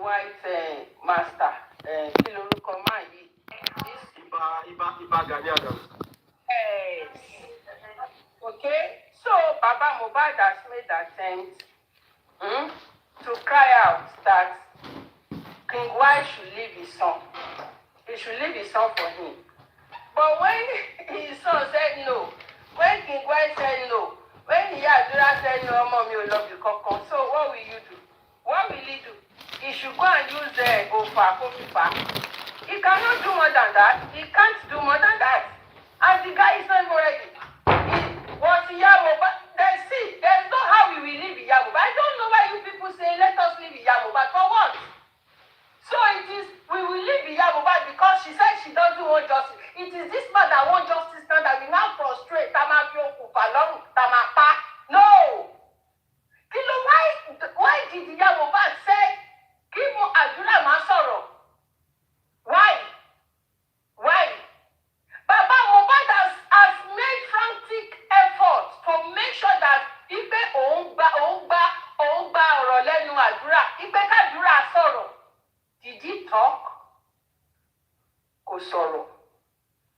white master, Iba Gani Adams. Yes. Okay, so Baba Mohbad has made attempt to cry out that King White should leave his son. He should leave his son for him. But when his son said no, when King White said no, when Iyadura said no, Mommy will love you, Kokon. So what will you do? What will he do? He should go and use the Ofa Kofifa. He cannot do more than that. He can't do more than that. And the guy is not even ready. He was Iyabo, but there's no how we will leave Iyabo. But I don't know why you people say let us leave Iyabo, but for what? So it is, we will leave Iyabo because she said she doesn't want justice. It is this man that wants justice now that we now frustrate. No. Kilo, why did Iyabo say, give more Adura Masoro? Why? Baba Mohbad has made frantic efforts to make sure that Ibe Oungba ọ̀rọ̀ lẹ́nu Adura, Ibe Kadura sọ̀rọ̀. Did he talk? Kò sọ̀rọ̀.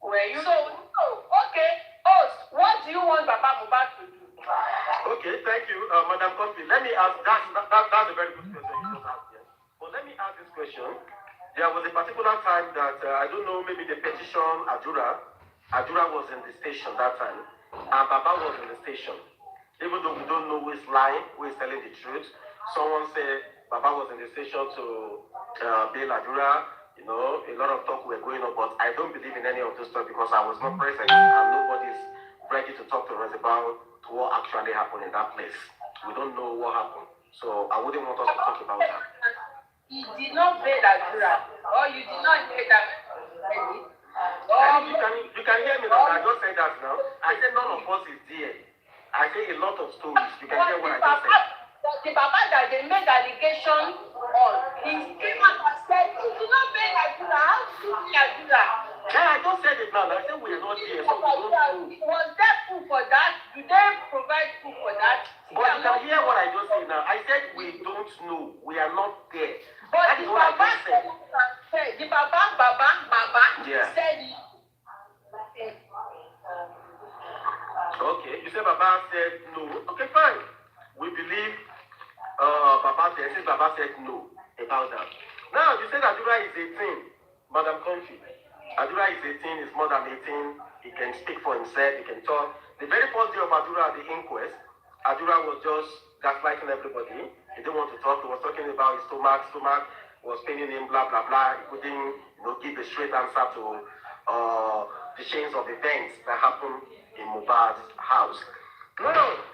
Okay, host, what do you want Baba Mohbad to do? Okay, thank you, Madam Coffee. Let me ask, that's a very good question you just asked here. But let me ask this question. There was a particular time that, I don't know, maybe the petition Adura was in the station that time, and Baba was in the station. Even though we don't know who is lying, who is telling the truth, someone said Baba was in the station to bail Adura. You know, a lot of talk were going on, but I don't believe in any of this stuff because I was not present and nobody's ready to talk to us about what actually happened in that place. We don't know what happened, so I wouldn't want us to talk about that. He did not bail Adura, or you did not hear that. You can hear me now. I just said that now. I said none of us is there. I say a lot of stories. You can hear what I just said. The Baba that they made allegation on, he came out and said, he did not bail Adura. How did he Adura? Yeah, I just said it now. I said we are not here, so we don't know. Was there proof for that? Do they provide proof for that? But you can hear what I just said now. I said we don't know. We are not there. But the Baba said, the Baba yeah. said. Okay, you said Baba said no. Okay, fine. We believe Baba said, since Baba said no about that. Now, you said Adura is 18, Madam Comfy. Adura is 18, is more than 18. He can speak for himself, he can talk. The very first day of Adura at the inquest, Adura was just gaslighting everybody. He didn't want to talk. He was talking about his stomach. Stomach was paining him, blah, blah, blah. He couldn't, give a straight answer to the chains of events that happened in Mohbad's house. Now,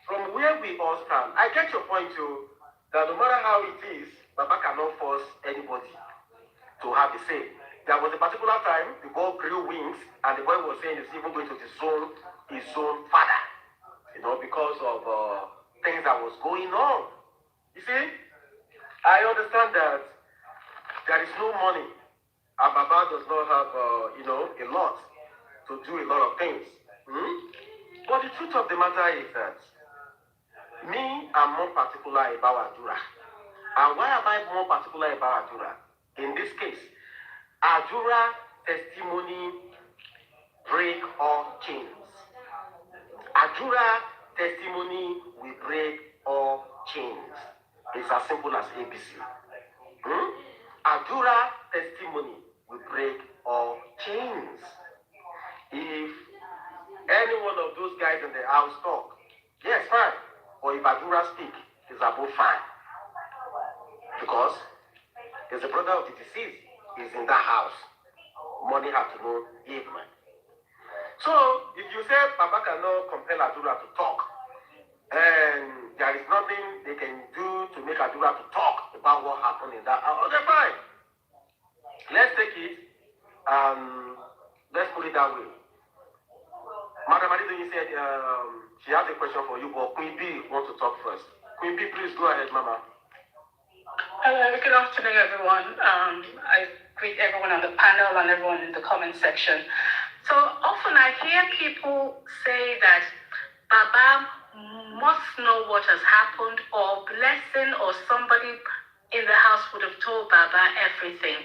from where we all stand, I get your point too, that no matter how it is, Baba cannot force anybody to have a say. There was a particular time, the boy grew wings, and the boy was saying he's even going to disown his own father, because of things that was going on. You see, I understand that there is no money, and Baba does not have, a lot to do a lot of things. But the truth of the matter is that me, I'm more particular about Adura. And why am I more particular about Adura? In this case, Adura testimony break all chains. Adura testimony will break all chains. It's as simple as ABC. Adura testimony will break all chains. If any one of those guys in the house talk, yes, fine. Or if Adura speak, it's above fine. Because he's the brother of the deceased. He's in that house. Money have to know him. So, if you say Papa cannot compel Adura to talk, and there is nothing they can do to make Adura to talk about what happened in that house, okay, fine. Let's take it and let's put it that way. Madam Adido, you said she has a question for you, but Queen B wants to talk first. Queen B, please go ahead, Mama. Hello, good afternoon, everyone. I greet everyone on the panel and everyone in the comment section. So often I hear people say that Baba must know what has happened, or Blessing or somebody in the house would have told Baba everything.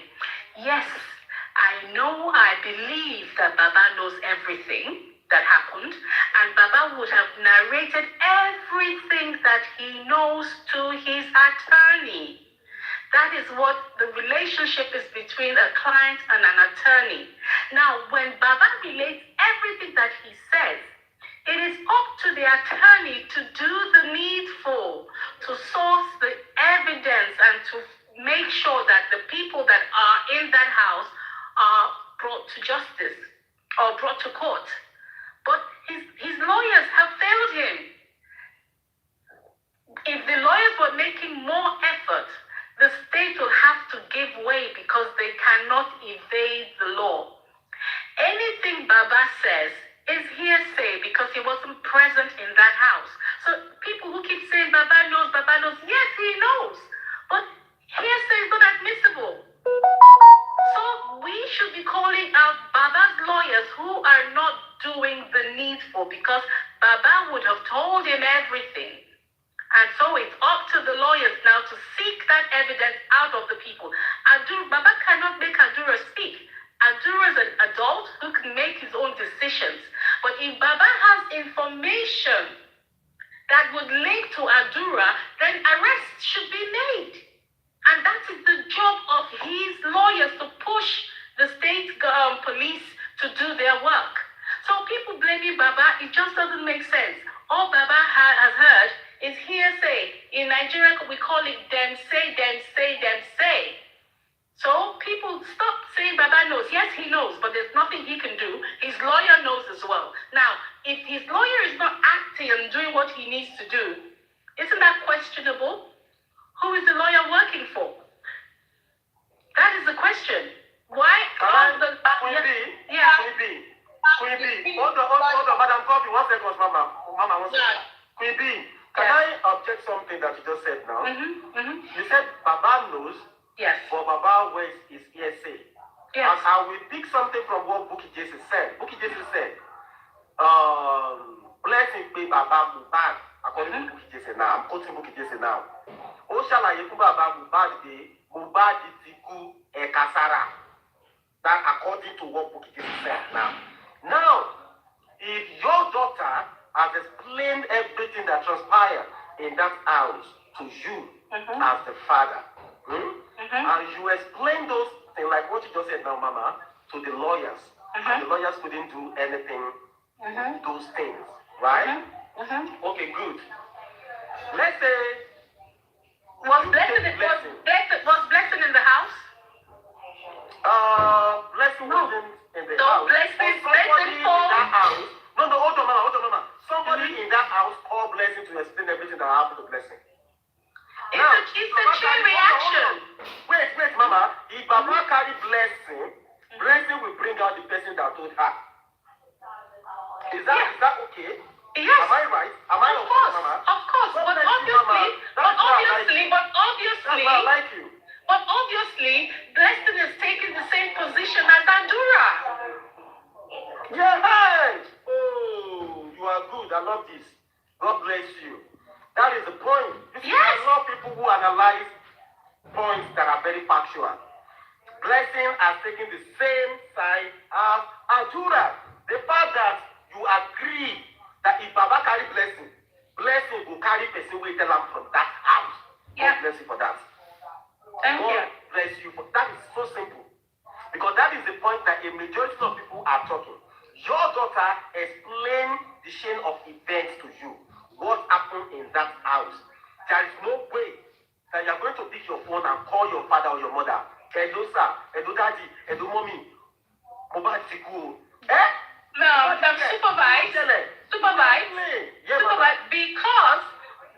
Yes, I know, I believe that Baba knows everything that happened, and Baba would have narrated everything that he knows to his attorney. That is what the relationship is between a client and an attorney. Now, when Baba relates everything that he says, it is up to the attorney to do the needful, to source the evidence and to make sure that the people that are in that house are brought to justice or brought to court. But his lawyers have failed him. If the lawyers were making more effort, the state will have to give way because they cannot evade the law. Anything Baba says is hearsay because he wasn't present in that house. So people who keep saying Baba knows, yes, he knows. But hearsay is not admissible. So we should be calling out Baba's lawyers who are not doing the needful because Baba would have told him everything. And so it's up to the lawyers now to seek that evidence out of the people. Baba cannot make Adura speak. Adura is an adult who can make his own decisions. But if Baba has information that would link to Adura, then arrests should be made. And that is the job of his lawyers, to push the state police to do their work. So people blaming Baba, it just doesn't make sense. All Baba has heard is hearsay. In Nigeria, we call it them say, them say, them say. So people stop saying Baba knows. Yes, he knows, but there's nothing he can do. His lawyer knows as well. Now, if his lawyer is not acting and doing what he needs to do, isn't that questionable? Who is the lawyer working for? That is the question. Why? Queen B. Hold on, Madam Coffee, 1 second, Mama, 1 second. Queen B, can I object something that you just said now? You said Baba knows. Yes. But Baba words is hearsay. Yes. And I will pick something from what Bukky Jesse said. Bukky Jesse said, blessing pay Baba Mohbad, according to Bukky Jesse now. I'm quoting Bukky Jesse now. O ṣàlàyé fún Baba Mohbad pé Mohbad ti kú ẹ̀kásárà. That according to what Bukky Jesse said now. Now, if your daughter has explained everything that transpired in that house to you as the father, and you explain those things like what you just said now, Mama, to the lawyers, and the lawyers couldn't do anything, those things, right? Okay, good. Let's say Was blessing in the house? Blessing wasn't in the So house. blessing Somebody in for that house. No, hold on, Mama. Somebody in that house called Blessing to explain everything that happened to Blessing. It's a chain reaction. Wait, Mama. If Baba carry Blessing, Blessing will bring out the person that told her. Is that okay? Yes. Am I right? Am I Of course, Mama? of course. But obviously, But obviously, Blessing is taking the same position as Adura. Yes! Oh, you are good. I love this. God bless you. That is the point. Yes. I love people who analyze points that are very factual. Blessing has taken the same side as Adura. The fact that you agree that if Baba carry Blessing, Blessing will carry person with them from that house. Yeah. God bless you for that. Thank you. God bless you. That is so simple. Because that is the point that a majority of people are talking. Your daughter explained the chain of events to you. What happened in that house? There is no way that you are going to pick your phone and call your father or your mother. Hello, sir. Hello, daddy. Hello, mommy. Mobile Tiku. No, supervise. Because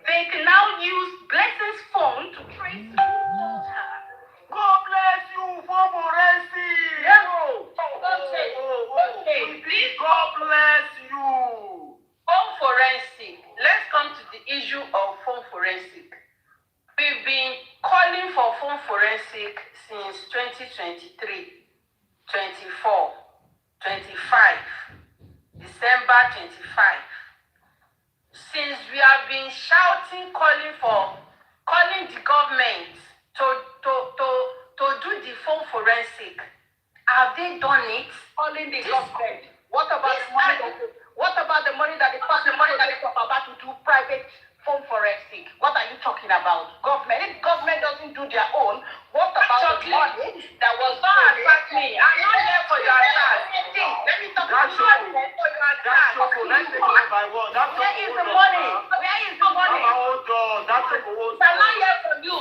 they can now use Blessing's phone to trace who told her. God bless you for forensic. Okay. God bless you. Phone forensic. Let's come to the issue of phone forensic. We've been calling for phone forensic since 2023, 24, 25, December 25. Since we have been shouting, calling the government to forensic. Have they done it? Calling the government. What about the money that they talk about to do private phone forensic? What are you talking about? Government. If government doesn't do their own, what about the money that was Don't attack me. I'm not here for your attack. Let me talk That's about okay. it for your That's attack. okay. Let's take it one by one. That's Where is okay. the money? Where is the money? Mama, hold on. That's okay. Hold I'm not on. here for you.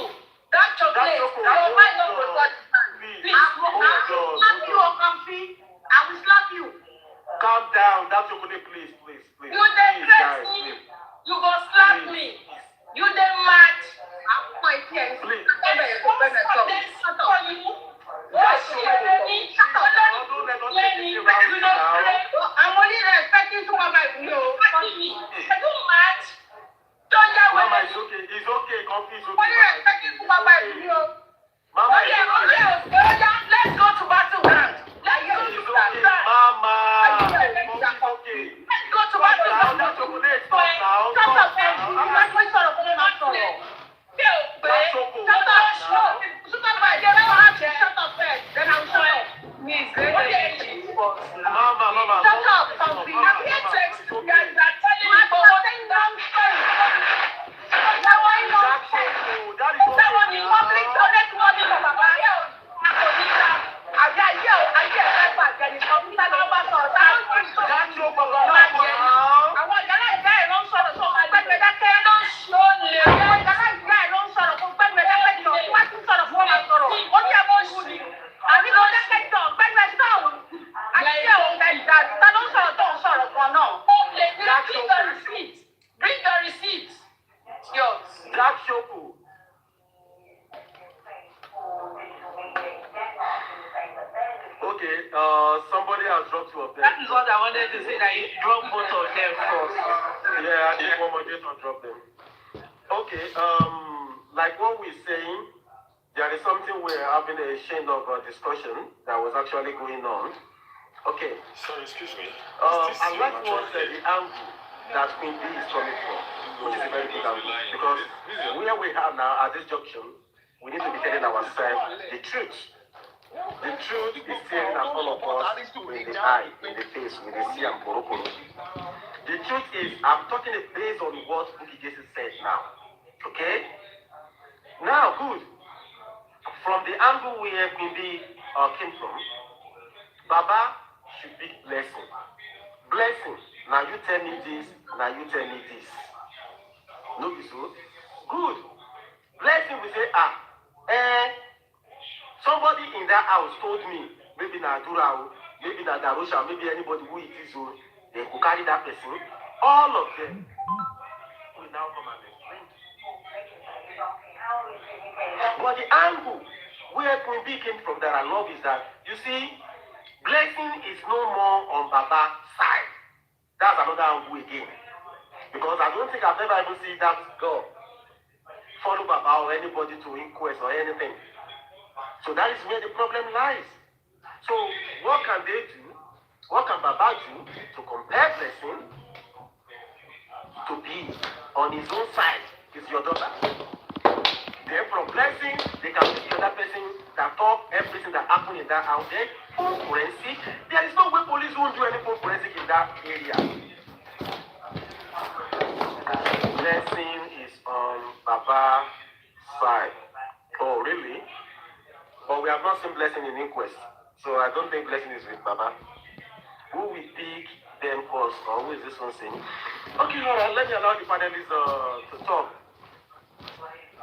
That chocolate. That's okay. Your mind not Hold go on. touch man. Please. I will slap you, Hold on. Okamfi. I will slap you. Calm down. That's okay. Please. You Please, dey guys. threat me. Please. You go slap Please. me. You dey mad. I'm quite here. Please. Shut up. That's okay. Shut up. Don't let us take this around now. I'm only respecting supervise me. Are you mad? Don't get Mama, away. it's okay. It's okay. Coffee is Only okay. respecting supervise me. Mama, it's okay. Let's go to battleground. Let's go It's to okay. battleground. Mama. Let's Okay. go to battleground. Now, chocolate. Stop now. Shut up, man. Stop You now. might wait for a minute or so. Shut up, shut up first. Then I'll shut up. Mama. Shut up, something. I'm here to explain that you are telling me for what thing nonsense. That one nonsense. That is That one okay. is public donate money for Baba. That's your Baba. Àwọn ìyálà ìyá ẹ̀ ló ń sọ̀rọ̀ sọ ma gbẹ́gbẹ́ dákẹ́ ló ń ṣó lè. Àwọn ìyálà ìyá ẹ̀ ló ń sọ̀rọ̀ fún gbẹ́gbẹ́ dákẹ́ jọ. Wọ́n ti sọ̀rọ̀ fún ọmọ sọ̀rọ̀. Ó ní ẹ̀mọ́ oṣù ni. Àbí ló dákẹ́ jọ gbẹ́gbẹ́ sọ̀rọ̀. Àti ẹ̀ ò fẹ́ ìdá. Ta ló ń sọ̀rọ̀ tó ń sọ̀rọ̀ kan náà? Ó lè ní bring the receipt. Bring the receipt. Yours. Black Choco. Okay, somebody has dropped two of them. That is what I wanted to say, that you drop both of them first. Yeah, I think one more to drop them. Okay, like what we're saying, there is something we're having a chain of discussion that was actually going on. Okay. Sorry, excuse me. I like what the angle that Queen B is coming from, which is a very good angle, because where we are now at this junction, we need to be telling ourselves the truth. The truth is staring at all of us in the eye, in the face, with the sea and Borokoro. The truth is, I'm talking based on what Bukky Jesse said now. Okay? Now, good. From the angle where Queen B came from, Baba should be blessing. Blessing. Now you tell me this, now you tell me this. No, be so? Good. Blessing will say, somebody in that house told me, maybe Nadura, maybe Nadarosha, maybe anybody who it is, they could carry that person. All of them will now come and explain. But the angle where Queen B came from that I love is that, you see, blessing is no more on Baba's side. That's another angle again. Because I don't think I've ever even seen that girl follow Baba or anybody to inquest or anything. So that is where the problem lies. So what can they do? What can Baba do to compare blessing to be on his own side? Is your daughter. Then from blessing, they can pick the other person that talk everything that happened in that house there. Phone forensic. There is no way police won't do any phone forensic in that area. Blessing is on Baba's side. Oh, really? But we have not seen blessing in inquest. So I don't think blessing is with Baba. Who will pick them first? Or who is this one saying? Okay, let me allow the panelists to talk.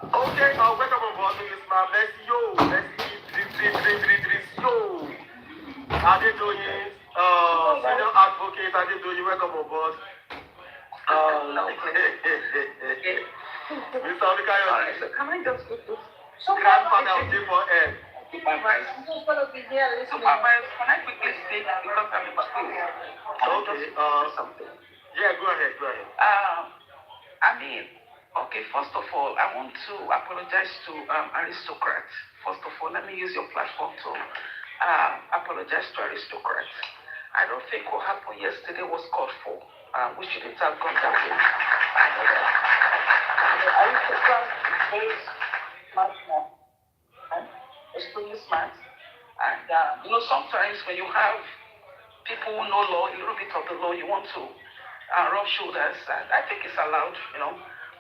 Okay, welcome on board to this man. Let's yo. Adedoyin, senior advocate Adedoyin, welcome on board. Mr. Olikayo. So can I just go to Grandfather of J4N. Supervise? I'm just going to be here listening. Supervise, can I quickly speak because I'm in school? Okay, Something. yeah, go ahead. Okay, first of all, I want to apologize to aristocrats. First of all, let me use your platform to apologize to aristocrats. I don't think what happened yesterday was called for. We shouldn't have gone that way. I know that. The aristocrat is very smart man. Extremely smart. And, sometimes when you have people who know law, a little bit of the law, you want to rub shoulders. And I think it's allowed,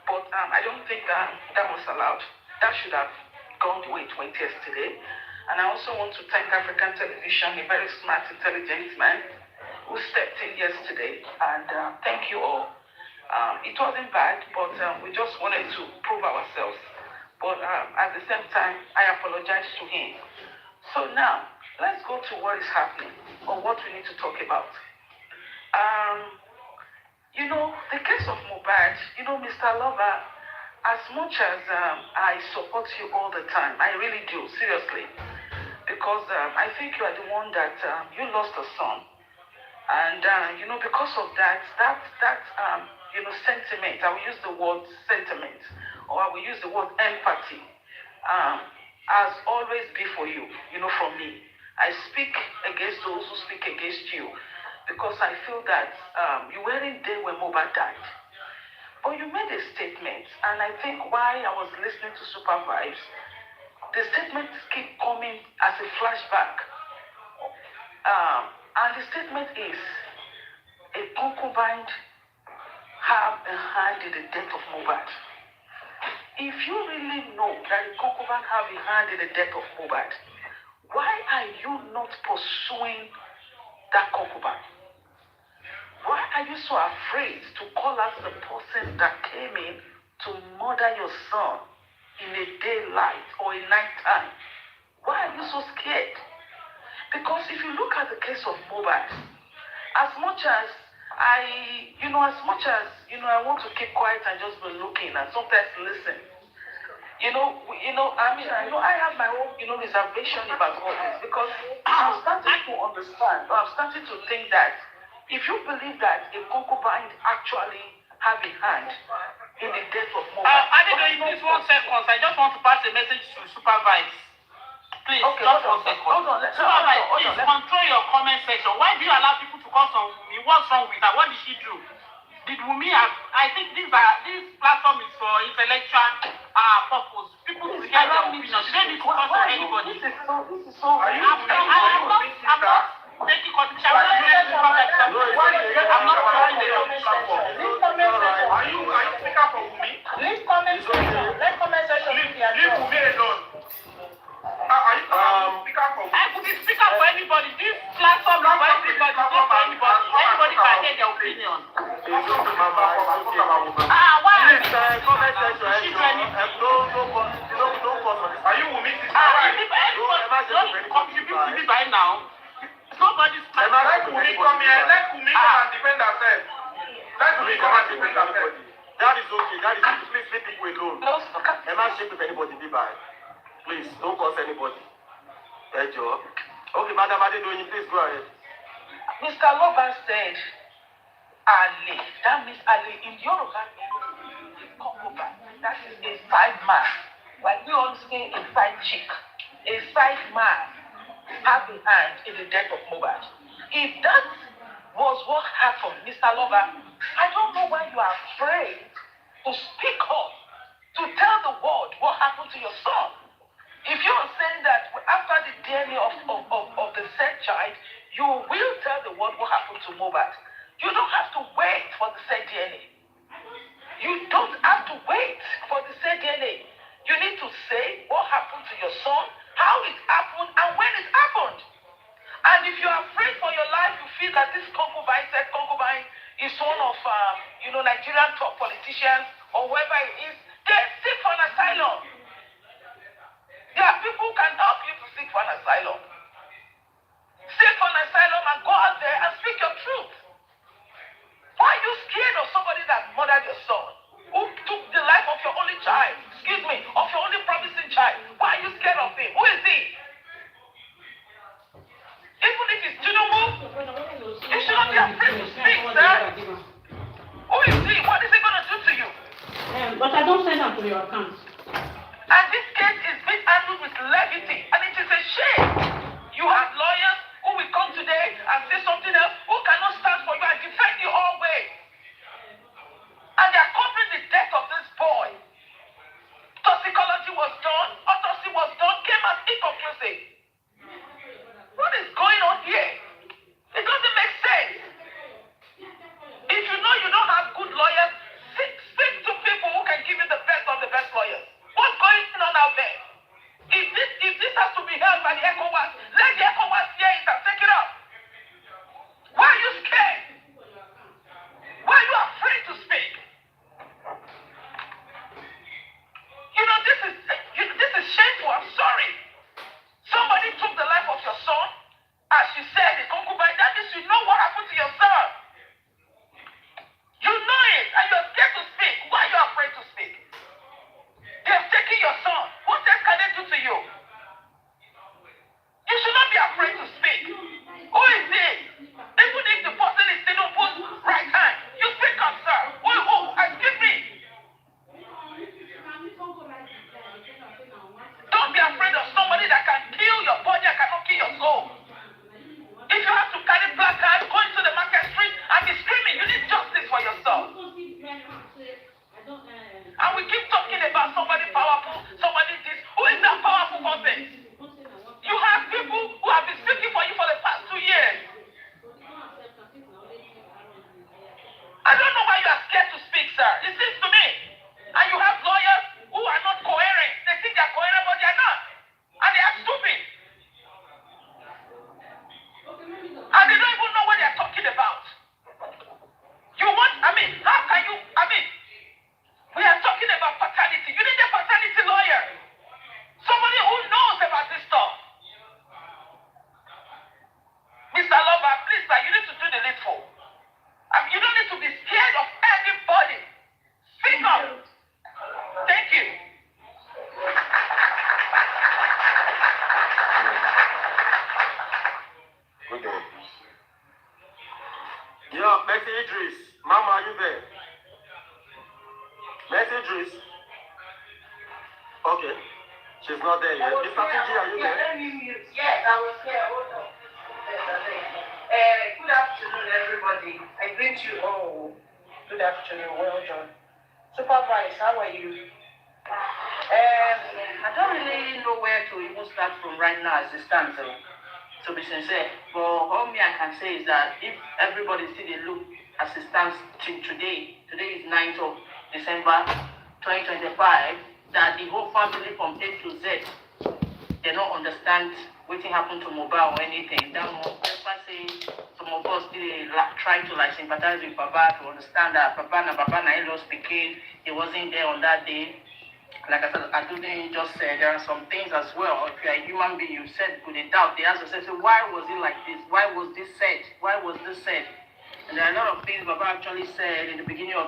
but I don't think that was allowed. That should have gone the way it went yesterday. And I also want to thank African Television, a very smart, intelligent man who stepped in yesterday. And thank you all. It wasn't bad, but we just wanted to prove ourselves. But at the same time, I apologize to him. So now, let's go to what is happening or what we need to talk about. The case of Mohbad, Mr. Lover, as much as I support you all the time, I really do, seriously, because I think you are the one that you lost a son. And, because of that sentiment, I will use the word sentiment, or I will use the word empathy, has always been for you, from me. I speak against those who speak against you, because I feel that you weren't there when Mohbad died. But you made a statement, and I think while I was listening to Supervibetv, the statements keep coming as a flashback. And the statement is, a concubine have a hand in the death of Mohbad. If you really know that a concubine have a hand in the death of Mohbad, why are you not pursuing that concubine? Why are you so afraid to call out the person that came in to murder your son in a daylight or a nighttime? Why are you so scared? Because if you look at the case of Mohbad, as much as I want to keep quiet and just be looking and sometimes listen. I have my own, reservation about all this, because I'm starting to understand, or I'm starting to think that if you believe that a concubine actually have a hand in the death of Mohbad. Please 1 second. I just want to pass a message to Supervibetv. Please, okay, just 1 second. Hold on. Supervibetv, please control your comment section. Why do you allow people to call on Wunmi? What's wrong with her? What did she do? Did Wunmi have? I think this platform is for intellectual purpose. People to hear their opinion. They don't need to call on anybody. This is so I'm not taking contribution. I'm not calling the platform. Are you speaking for Wunmi? Leave comment section. Let comment section be there. Leave Wunmi alone. Are you speaking for Wunmi? I could be speaker for anybody. This platform is for everybody, not for anybody. Anybody can hear their opinion. Why? Comment section. Don't are you Wunmi? Everybody contribute to me by now. Nobody's let Wunmi come here. Let Wunmi come and defend herself. Let Wunmi come and defend herself. That is okay. Please leave people alone. I'm not shaking with anybody. Be bad. Please don't cause anybody. Okay, Madam Adedoyin, please go ahead. Mr. Lover said, Ali. That means Ali in Yoruba, concubine. That is a side man. Like we all say, a side chick. A side man have a hand in the death of Mohbad. If that was what happened, Mr. Lover, I don't know why you are afraid to speak up, to tell the world what happened to your son. If you are saying that after the DNA of the said child, you will tell the world what happened to Mohbad. You don't have to wait for the said DNA. You don't have to wait for the said DNA. You need to say what happened to your son, how it happened, and when it happened. And if you are afraid for your life, you feel that this concubine is one of Nigerian top politicians or whoever it is, then seek for an asylum. There are people who can help you to seek for an asylum. Seek for an asylum and go out there and speak your truth. Why are you scared of somebody that murdered your son? Who took the life of your only child? Of your only promising child? Why are you scared of him? Who is he? Even if it's Tinubu, you should not be afraid to speak, sir. Who is he? What is he going to do to you? But I don't What else can they do to you? You should not be afraid to speak. Who is this? Even if the person is Tinubu's right hand, you speak up, sir. Who? Excuse me. Don't be afraid of somebody that can kill your body and cannot kill your soul. If you have to carry placard, go into the market street and be screaming, you need justice for yourself. And we keep talking about somebody powerful, somebody this. Who is that powerful person? You have people who have been speaking for you for the past 2 years. I don't know why you are scared to speak, sir. It seems to me. And you have lawyers who are not coherent. They think they are coherent, but they are not. And they are stupid. And they don't even know what they are talking about. How can you, we are talking about paternity. You need a paternity lawyer. Somebody who knows about this stuff. Mr. Lover, please, sir, you need to do the needful. You don't need to be scared of anybody. Speak up. Thank you. Good day. Yeah, Mercy Idris. Mama, are you there? Mercy Idris. Okay. She's not there yet. Mr. Fiji, are you there? Yes, I was here. Hold on. Good afternoon, everybody. I greet you all. Good afternoon. Well done. Supervise, how are you? I don't really know where to even start from right now as it stands, to be sincere. But all me I can say is that if everybody see the look as it stands today is 9th of December 2025, that the whole family from A to Z, they don't understand what happened to Mobile or anything. That one, say some of us did try to sympathize with Papa to understand that Papa lost speaking, he wasn't there on that day. Like I said, I didn't just say there are some things as well. If you're a human being, you said with a doubt, they ask yourself, so why was it like this? Why was this said? Why was this said? And there are a lot of things Papa actually said in the beginning of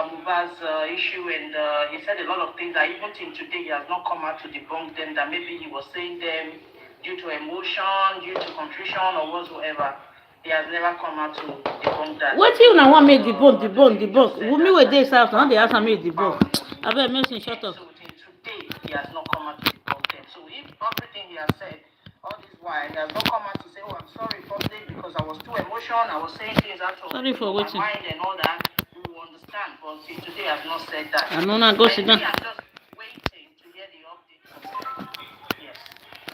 Muba's issue, and he said a lot of things that even till today he has not come out to debunk them, that maybe he was saying them due to emotion, due to contrition or whatsoever. He has never come out to debunk that. What you now want me debunk? Wumi with this house, now they ask me debunk. I better mention shut up. So today he has not come out to debunk them. So if everything he has said all this while, he has not come out to say, oh, I'm sorry for this because I was too emotional, I was saying things out of my mind and all that, we will understand. But today has not said that. I know not go sit down. I'm just waiting to hear the update. Yes.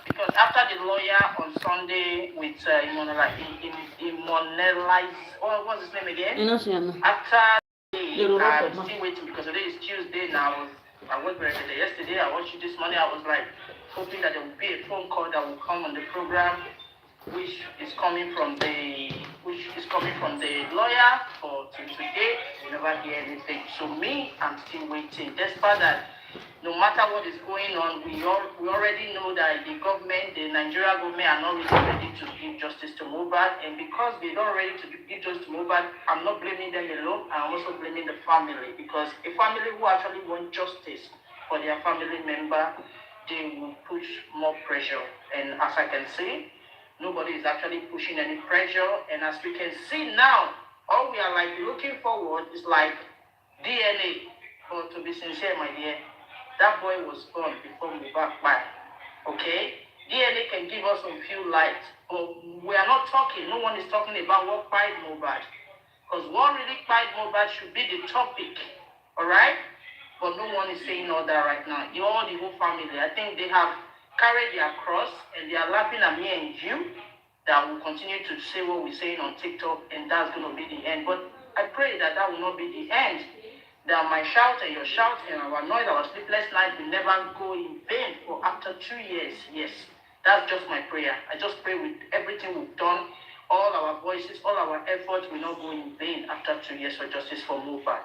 Because after the lawyer on Sunday with what's his name again? After I'm still waiting because today is Tuesday now. I worked yesterday. I watched it this morning. I was hoping that there would be a phone call that will come on the program, which is coming from the lawyer. For today, we never hear anything. So me, I'm still waiting. Despite that, no matter what is going on, we already know that the government, the Nigeria government, are not really ready to give justice to Mohbad. And because they're not ready to give justice to Mohbad, I'm not blaming them alone. I'm also blaming the family, because a family who actually want justice for their family member, they will push more pressure. And as I can see, nobody is actually pushing any pressure. And as we can see now, all we are looking forward is DNA. But to be sincere, my dear, that boy was born before Mohbad died. Okay? DNA can give us some few light. But we are not talking. No one is talking about what died Mohbad. Because what really died Mohbad should be the topic. Alright? But no one is saying all that right now. All the whole family, I think they have carried their cross and they are laughing at me and you, that will continue to say what we're saying on TikTok, and that's going to be the end. But I pray that will not be the end. That my shout and your shout and our noise, our sleepless night will never go in vain for after 2 years. Yes, that's just my prayer. I just pray with everything we've done, all our voices, all our efforts will not go in vain after 2 years for justice for Mohbad.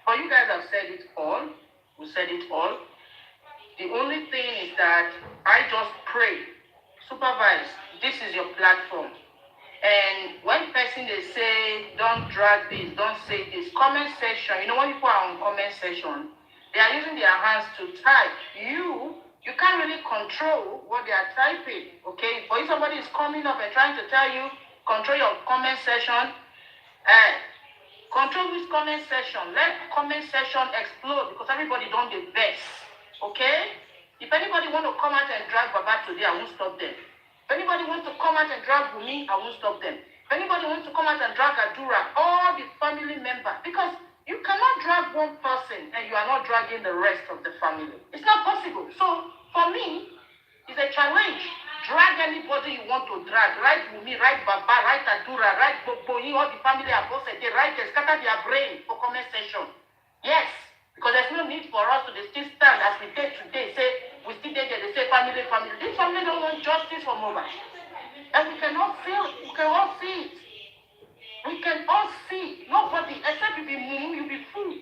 But you guys have said it all. We said it all. The only thing is that I just pray, Supervise, this is your platform. And when person they say, don't drag this, don't say this, comment section, when people are on comment section, They are using their hands to type. You can't really control what they are typing, okay? But if somebody is coming up and trying to tell you, control your comment section, control this comment section. Let comment section explode because everybody don't the best, okay? If anybody want to come out and drag Baba today, I won't stop them. If anybody wants to come out and drag Wumi, I won't stop them. If anybody wants to come out and drag Adura, all the family members, because you cannot drag one person and you are not dragging the rest of the family. It's not possible. So for me, it's a challenge. Drag anybody you want to drag. Right Wumi, right Baba, right Adura, right Boboyi, all the family are both they right and scatter their brain for comment section. Yes, because there's no need for us to still stand as we did today, say we still did there, they say family. This family don't want justice for Mohbad. And we cannot feel it. We can all see it. We can all see. Nobody, except you be mumu, you be fool.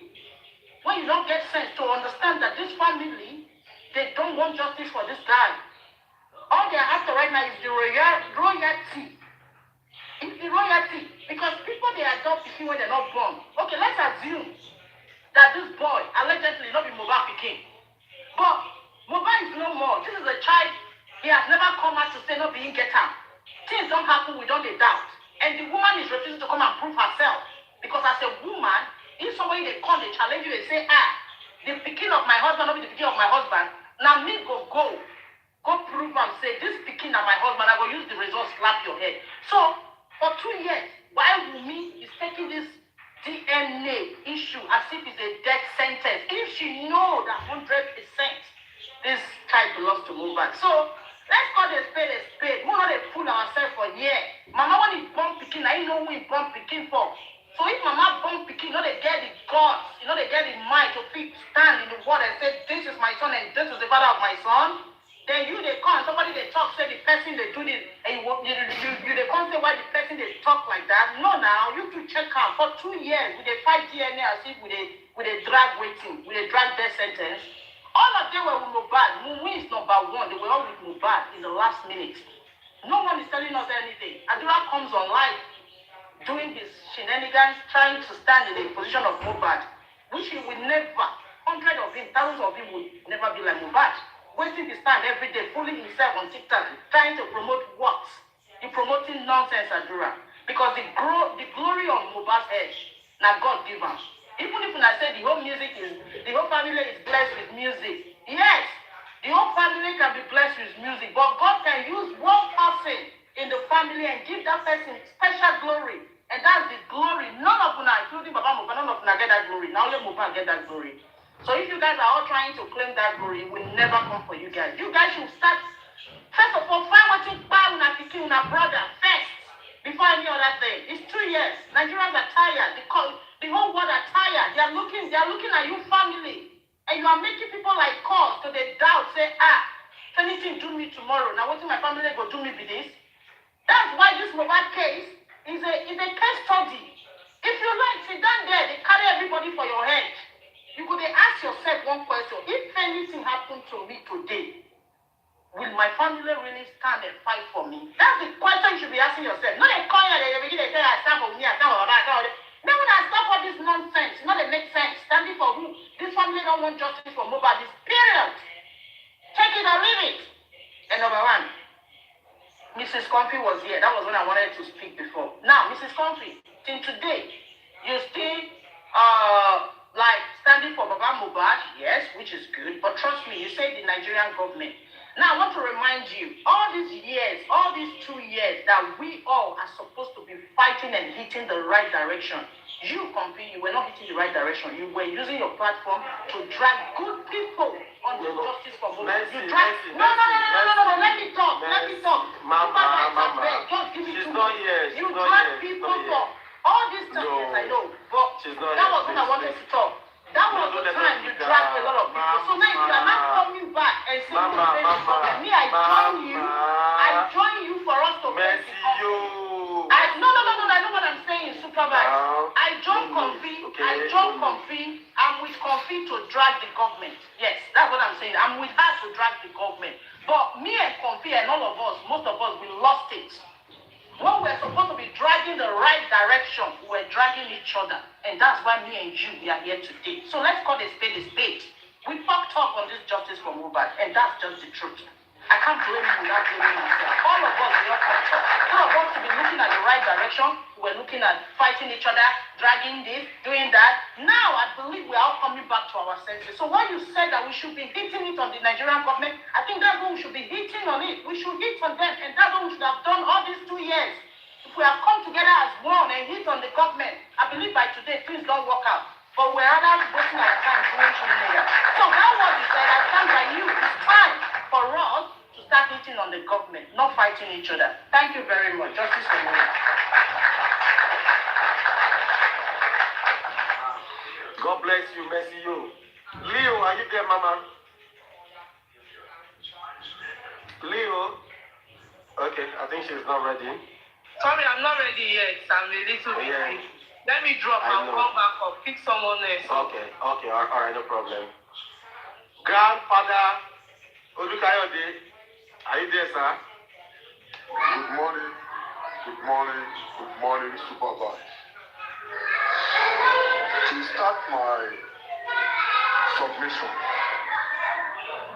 When you don't get sense to understand that this family, they don't want justice for this guy. All they are after right now is the royalty. It's the royalty. Because people, they adopt Pikin when they're not born. Okay, let's assume that this boy allegedly not be Mohbad Pikin. But Mohbad is no more. This is a child. He has never come out to say no being get out. Things don't happen, we don't doubt. And the woman is refusing to come and prove herself. Because as a woman, if somebody they come, they challenge you, they say, the Pikin of my husband, not be the Pikin of my husband. Now me go prove and say, this Pikin of my husband, I will use the result, slap your head. So, for 2 years, while Wumi is taking this DNA issue as if it's a death sentence, if she know that 100% this child belongs to Mohbad. So, let's call the spade a spade. We not fool ourselves for a year. Mama when he born Pikin, I know who he born Pikin for. So if Mama born Pikin, you know they get the guts, you know they get the mind to stand in the word and say, this is my son and this is the father of my son. Then you they come, somebody they talk, say the person they do this, and you they come say why the person they talk like that. No, now you to check out for 2 years with a 5 DNA as if with a drag waiting, with a drag death sentence. All of them were with Mohbad. Mumu is number one. They were all with Mohbad in the last minute. No one is telling us anything. Adura comes online doing his shenanigans, trying to stand in the position of Mohbad, which he will never, hundreds of him, thousands of him will never be like Mohbad. Wasting his time every day, fooling himself on TikTok, trying to promote what? You're promoting nonsense, Adura. Because the glory on Mohbad's head, now God give us. Even if I say the whole family is blessed with music. Yes, the whole family can be blessed with music, but God can use one person in the family and give that person special glory. And that's the glory. None of them, including Baba Mohbad, none of them get that glory. Now only Mohbad get that glory. So if you guys are all trying to claim that glory, it will never come for you guys. You guys should start, first of all, find what you buy with a brother first, before any other thing. It's 2 years. Nigerians are tired. The whole world are tired. They are looking at you family. And you are making people like cause so they doubt, say, if anything do me tomorrow, now what my family go do me with this? That's why this Mohbad case is a case study. If you like, sit down there, they carry everybody for your head. You could ask yourself one question. If anything happened to me today, will my family really stand and fight for me? That's the question you should be asking yourself. Not they call you, they begin to say, I stand for me, I stand for Baba, I stand for them. Then when I stop all this nonsense, you know they make sense. Standing for who? This family don't want justice for Mohbad. This period. Take it or leave it. And number one, Mrs. Comfy was here. That was when I wanted to speak before. Now, Mrs. Comfy, till today, you still like standing for Baba Mohbad, yes, which is good. But trust me, you say the Nigerian government. Now, I want to remind you, all these years, all these 2 years that we all are supposed to be fighting and hitting the right direction. You, Comfy, you were not hitting the right direction. You were using your platform to drag good people on the justice for Mohbad. You drag. No. Let me talk. Mama. Just give me She's 2 not minutes. here. You drag people for all these times. No. Yes, I know. But that was when I wanted to talk. That was the time you dragged a lot of people. So now you are not coming back and saying me, I join you for us to face the No, I know what I'm saying, Supervibetv. I join Comfy. I'm with Comfy to drag the government. Yes, that's what I'm saying. I'm with her to drag the government. But me and Comfy and all of us, most of us, we lost it. When we're supposed to be dragging the right direction, we're dragging each other. And that's why me and you, we are here today. So let's call a spade a spade. We fucked up on this justice for Mohbad, and that's just the truth. I can't blame you without blaming myself. All of us, we all fucked up. All of us to be looking at the right direction. We're looking at fighting each other, dragging this, doing that. Now, I believe we're all coming back to our senses. So when you said that we should be hitting it on the Nigerian government, I think that's when we should be hitting on it. We should hit on them, and that's what we should have done all these 2 years. If we have come together as one and hit on the government, I believe by today things don't work out. But we're rather wasting our time doing shenanigans. So that's what you said. I stand by you. It's time for us to start hitting on the government, not fighting each other. Thank you very much. Justice for me. God bless you, mercy you. Leo, are you there, Mama? Leo? Okay, I think she's not ready. Sorry, I'm not ready yet. I'm a little bit Yeah. busy. Let me drop and come back or pick someone else. Okay, all right, no problem. Grandfather Olukayode, are you there, sir? Good morning, Supervibetv. To start my submission,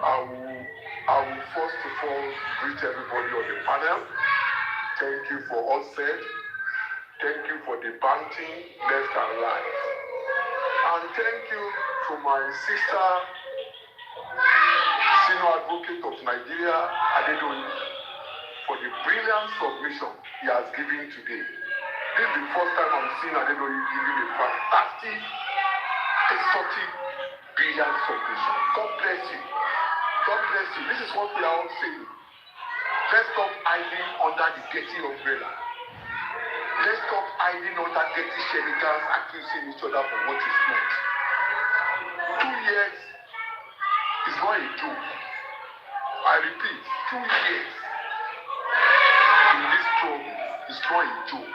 I will first of all greet everybody on the panel. Thank you for all said. Thank you for debanking left and right. And thank you to my sister, Senior Advocate of Nigeria, Adedoyin, for the brilliant submission he has given today. This is the first time I'm seeing Adedoyin giving a fantastic, exotic, brilliant submission. God bless you. God bless you. This is what we are all saying. Let's stop hiding under the dirty umbrella. Let's stop hiding under dirty shenanigans, accusing each other for what is not. 2 years is not a joke. I repeat, 2 years in this trouble is not a joke.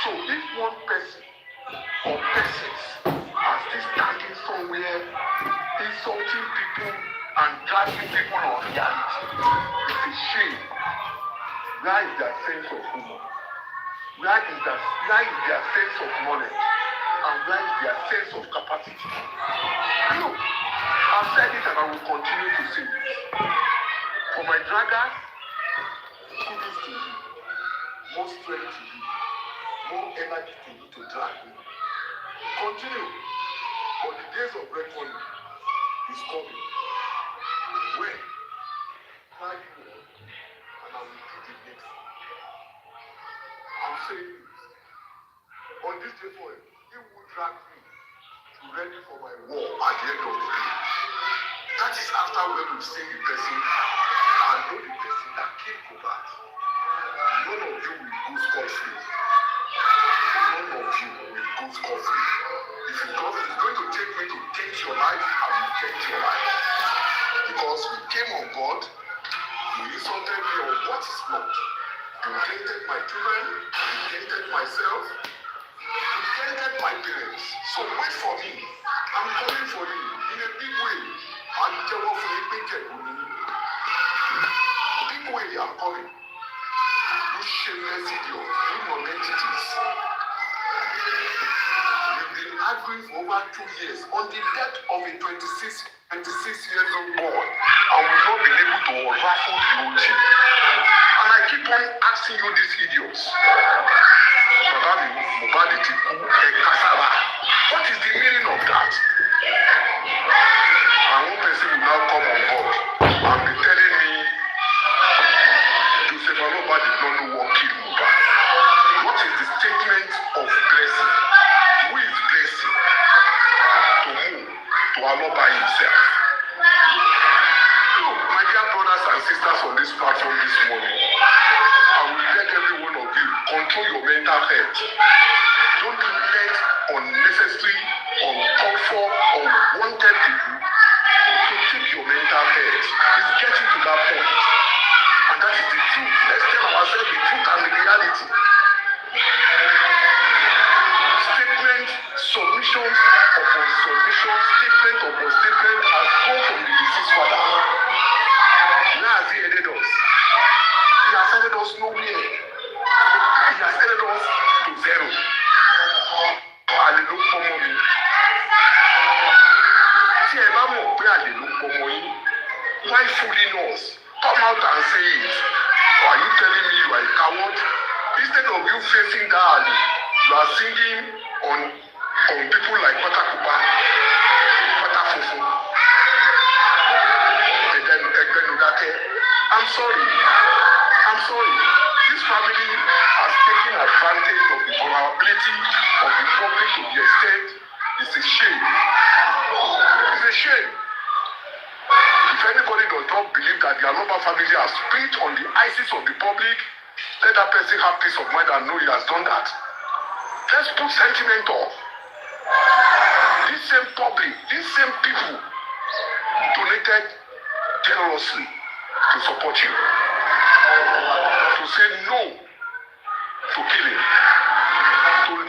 So if one person or persons are still standing somewhere insulting people and dragging people on reality, it's a shame. Where is their sense of humor? Where is their sense of knowledge? And where is their sense of capacity? Look, I've said it and I will continue to say it. For my draggers, kudos to you. More strength to you. More energy to you to drag me. Continue. But the days of reckoning is coming. When? Drag you and I will do the next. I'm saying this. On this day for him, he will drag me to ready for my war at the end of the day. That is after when we've seen the person and know the person that came for that. None of you will go scot-free. None of you will go scot-free. If it's going to take me to take your life, I will take your life. Because we came on board, you insulted me on what is not. You tainted my children, you tainted myself, you tainted my parents. So wait for me. I'm coming for you in a big way. And tell us for a big way I'm coming. You shameless idiots, you non-entities. You've been arguing for over 2 years on the death of a 26-year-old boy, and we've not been able to unravel the whole thing. And I keep on asking you these idiots. What is the meaning of that? And one person will now come on board and be telling me Joseph Aloba did not know what killed Mohbad. What is the statement of blessing? Who is blessing? To who? To Aloba himself. Look, my dear brothers and sisters on this platform this morning, I will beg every one of you, control your mental health. Don't let unnecessary, uncalled for, unwanted people to take your mental health. It's getting to that point. And that is the truth. Let's tell ourselves the truth and the reality. Statement, submissions upon submissions, statement upon statement has come from the deceased father. Where has he headed us? He has headed us nowhere. He has headed us to zero. us. Come out and say it. Or are you telling me you are a coward? Instead of you facing that, you are singing on people like Patakupa, Patafufu, and then Egbenudake. I'm sorry. This family has taken advantage of the vulnerability of the public to the extent it's a shame. It's a shame. If anybody does not believe that the Aloba family has spit on the eyes of the public, let that person have peace of mind and know he has done that. Let's put sentiment off. This same public, these same people donated generously to support you. To say no to killing.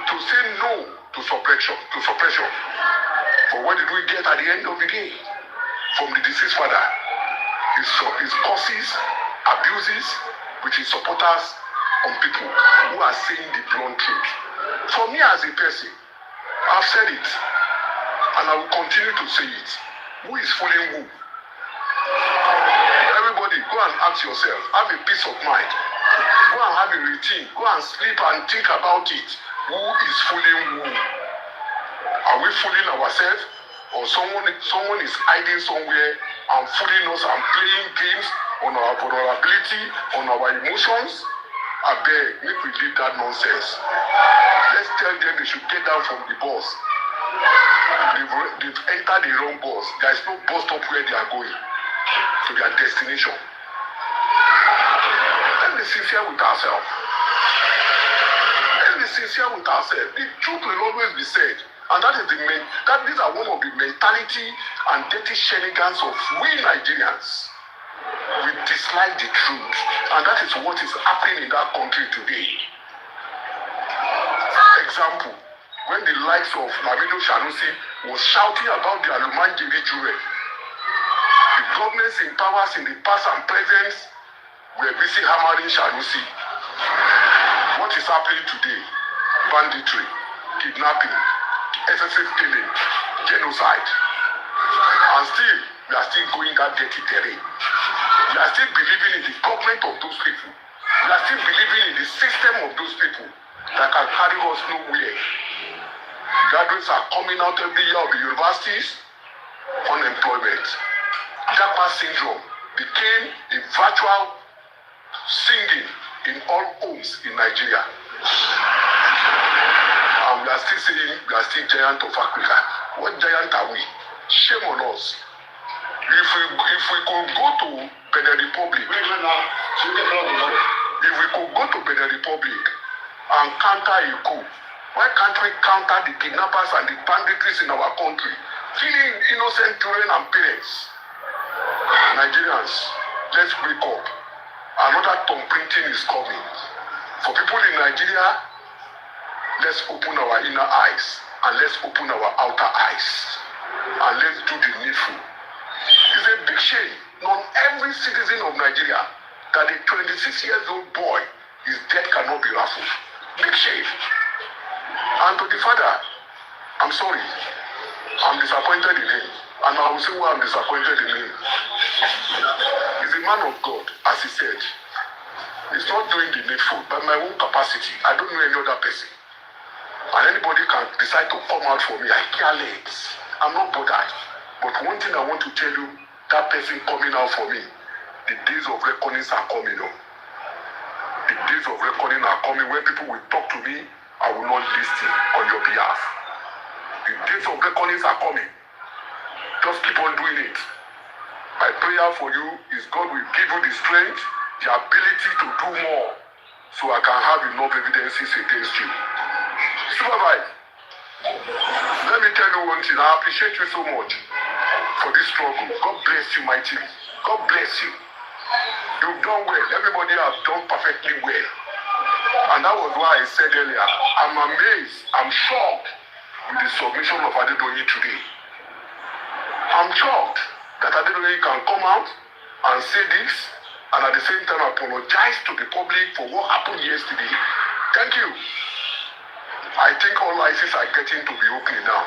To say no to suppression. But what did we get at the end of the day? From the deceased father? His curses, abuses, with his supporters on people who are saying the blunt truth. For me as a person, I've said it, and I will continue to say it. Who is fooling who? Everybody, go and ask yourself, have a peace of mind. Go and have a routine. Go and sleep and think about it. Who is fooling who? Are we fooling ourselves? Or someone is hiding somewhere and fooling us and playing games on our vulnerability, on our emotions? I beg, make we leave that nonsense. Let's tell them they should get down from the bus. They've entered the wrong bus. There is no bus stop where they are going to their destination. Let's be sincere with ourselves. The truth will always be said. And these are one of the mentality and dirty shenanigans of we Nigerians. We dislike the truth. And that is what is happening in that country today. Example, when the likes of Lamido Sanusi was shouting about the Alumanjiri children, the governments in powers in the past and present were busy hammering Sanusi. What is happening today? Banditry, kidnapping, excessive killing, genocide. And still, we are still going that dirty terrain. We are still believing in the government of those people. We are still believing in the system of those people that can carry us nowhere. Graduates are coming out every year of the universities, unemployment. Japa syndrome became a virtual singing in all homes in Nigeria. And we are still saying we are still giant of Africa. What giant are we? Shame on us. If we could go to Benin Republic, and counter a coup, why can't we counter the kidnappers and the banditries in our country, killing innocent children and parents? Nigerians, let's wake up. Another thumb printing is coming. For people in Nigeria, let's open our inner eyes and let's open our outer eyes and let's do the needful. It's a big shame on every citizen of Nigeria that a 26-year-old boy, his death cannot be raffled. Big shame. And to the father, I'm sorry. I'm disappointed in him. And I will say why I'm disappointed in him. He's a man of God, as he said. He's not doing the needful by my own capacity. I don't know any other person. And anybody can decide to come out for me. I care less. I'm not bothered. But one thing I want to tell you, that person coming out for me, the days of reckonings are coming up. The days of reckoning are coming when people will talk to me, I will not listen on your behalf. The days of reckonings are coming. Just keep on doing it. My prayer for you is God will give you the strength, the ability to do more, so I can have enough evidences against you. Supervibetv, let me tell you one thing. I appreciate you so much for this struggle. God bless you mightily. God bless you. You've done well. Everybody has done perfectly well. And that was why I said earlier, I'm amazed, I'm shocked with the submission of Adedoyi today. I'm shocked that Adedoyi can come out and say this and at the same time apologize to the public for what happened yesterday. Thank you. I think all ICs are getting to be opening now.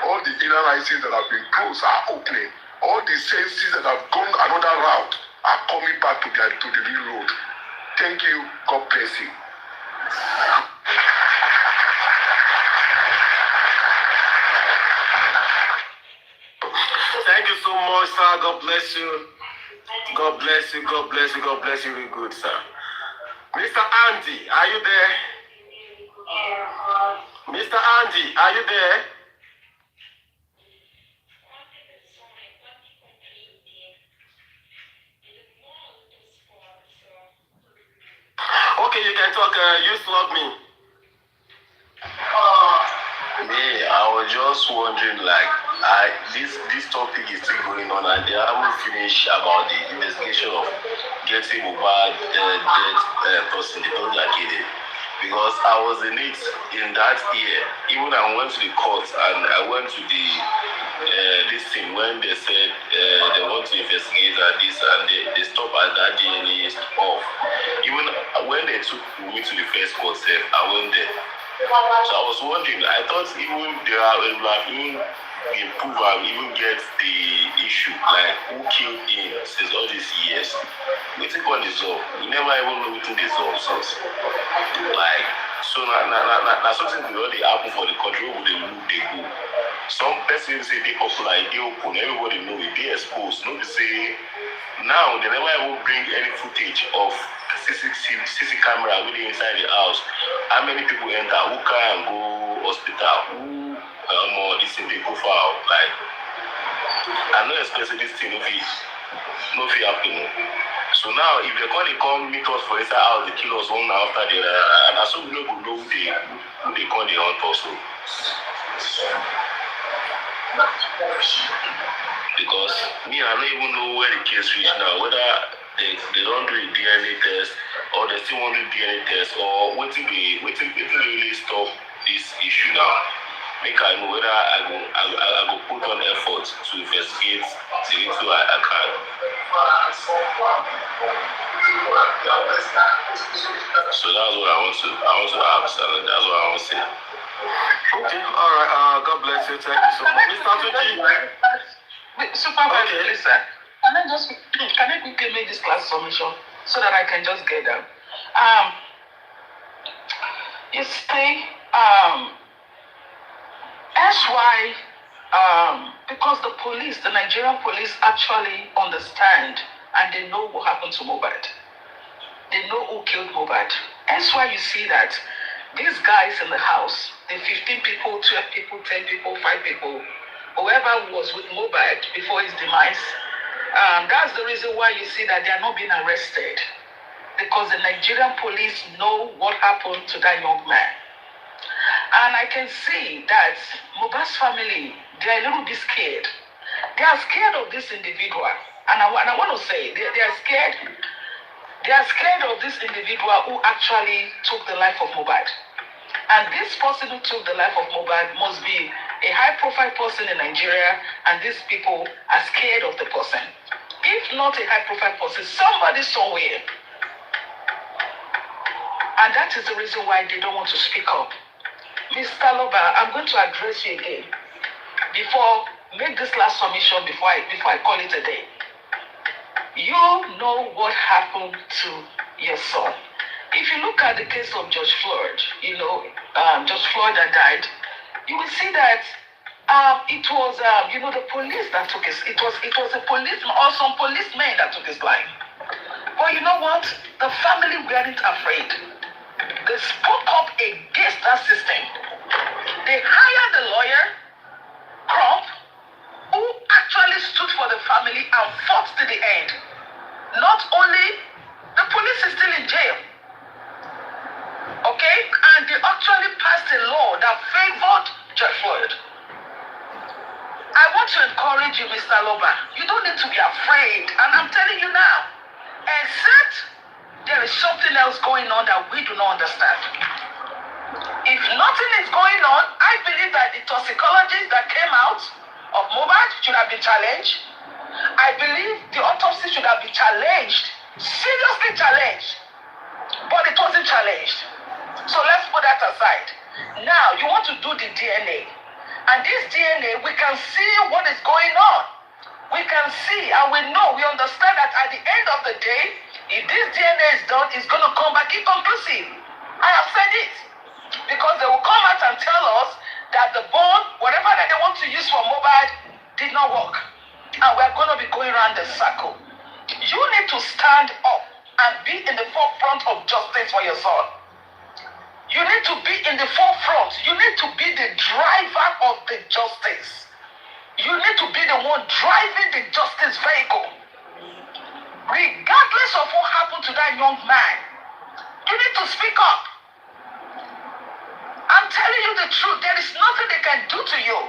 All the inner ICs that have been closed are opening. All the senses that have gone another route are coming back to the real road. Thank you. God bless you. Thank you so much, sir. God bless you. God bless you. God bless you. God bless you. Very good, sir. Mr. Andy, are you there? Mr. Andy, are you there? Okay, you can talk. You slug me. Me, I was just wondering, like, this topic is still going on, and they haven't finished about the investigation of getting Mohbad dead person, the person that killed him. Because I was in it in that year. Even I went to the court and I went to the this thing when they said they want to investigate and this, and they stop at that DNA off. Even when they took me to the first court, I went there. So I was wondering, I thought even there are even improve and even get the issue, like who killed him since all these years. We take on this up. We never even know within this up since. Like, so now something will already happen for the country where they look, they go. Some person say they popular, they open, everybody know it, they exposed. Nobody say now they never even bring any footage of CC camera really inside the house. How many people enter? Who can go hospital? Who this thing they go for out? Like, I'm not expecting this thing no fee happen. So now if they come meet us for inside house, they kill us one after the other, and as soon as we don't know who they call the hunt also. Because me, I don't even know where the case reach now, whether they don't do a DNA test or they still want to do DNA test, or waiting really stop this issue now. Make I know whether I go put on effort to investigate the little I can. So that's what I want to ask, and that's what I want to say. Okay, all right. God bless you. Thank you so much, Mr. Tuji. Supervibetv, sir. Can I quickly make this class submission so that I can just get them? You see, that's why, because the Nigerian police actually understand and they know what happened to Mohbad. They know who killed Mohbad. That's why you see that these guys in the house, the 15 people, 12 people, 10 people, 5 people, whoever was with Mohbad before his demise, that's the reason why you see that they are not being arrested. Because the Nigerian police know what happened to that young man. And I can see that Mohbad's family, they are a little bit scared. They are scared of this individual. And I want to say, they are scared. They are scared of this individual who actually took the life of Mohbad. And this person who took the life of Mohbad must be a high-profile person in Nigeria, and these people are scared of the person. If not a high-profile person, somebody somewhere. And that is the reason why they don't want to speak up. Mr. Loba, I'm going to address you again. Make this last submission before I call it a day. You know what happened to your son. If you look at the case of George Floyd, George Floyd that died, you will see that it was the police that took his. It was a policeman or some policemen that took his life. But you know what? The family weren't afraid. They spoke up against that system. They hired a lawyer, Crump, who actually stood for the family and fought to the end. Not only the police is still in jail. Okay? And they actually passed a law that favored George Floyd. I want to encourage you, Mr. Loba. You don't need to be afraid. And I'm telling you now, except there is something else going on that we do not understand. If nothing is going on, I believe that the toxicologist that came out of Mohbad should have been challenged. I believe the autopsy should have been challenged, seriously challenged, but it wasn't challenged. So let's put that aside. Now, you want to do the DNA. And this DNA, we can see what is going on. we can see and we know, we understand that at the end of the day, if this DNA is done, it's going to come back inconclusive. I have said it. Because they will come out and tell us that the bone, whatever that they want to use for mobile, did not work. And we're going to be going around the circle. You need to stand up and be in the forefront of justice for your son. You need to be in the forefront. You need to be the driver of the justice. You need to be the one driving the justice vehicle. Regardless of what happened to that young man, you need to speak up. I'm telling you the truth. There is nothing they can do to you.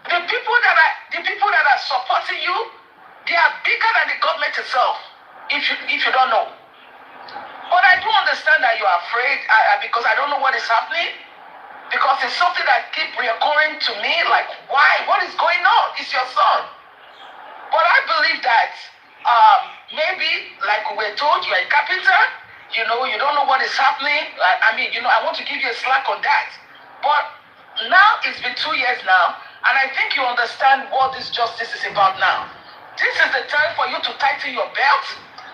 The people that are supporting you, they are bigger than the government itself. If you don't know. But I do understand that you are afraid because I don't know what is happening. Because it's something that keeps reoccurring to me. Like, why? What is going on? It's your son. But I believe that maybe, like we were told, you're a carpenter. You know, you don't know what is happening. I mean, you know, I want to give you a slack on that. But now it's been 2 years now, and I think you understand what this justice is about now. This is the time for you to tighten your belt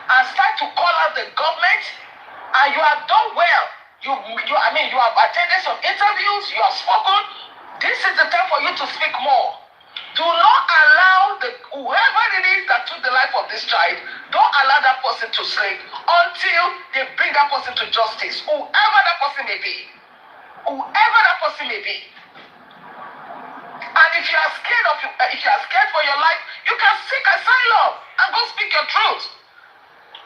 and start to call out the government. And you have done well. You have attended some interviews. You have spoken. This is the time for you to speak more. Do not allow whoever it is that took the life of this child, don't allow that person to sleep until they bring that person to justice. Whoever that person may be. Whoever that person may be. And if you are scared for your life, you can seek asylum and go speak your truth.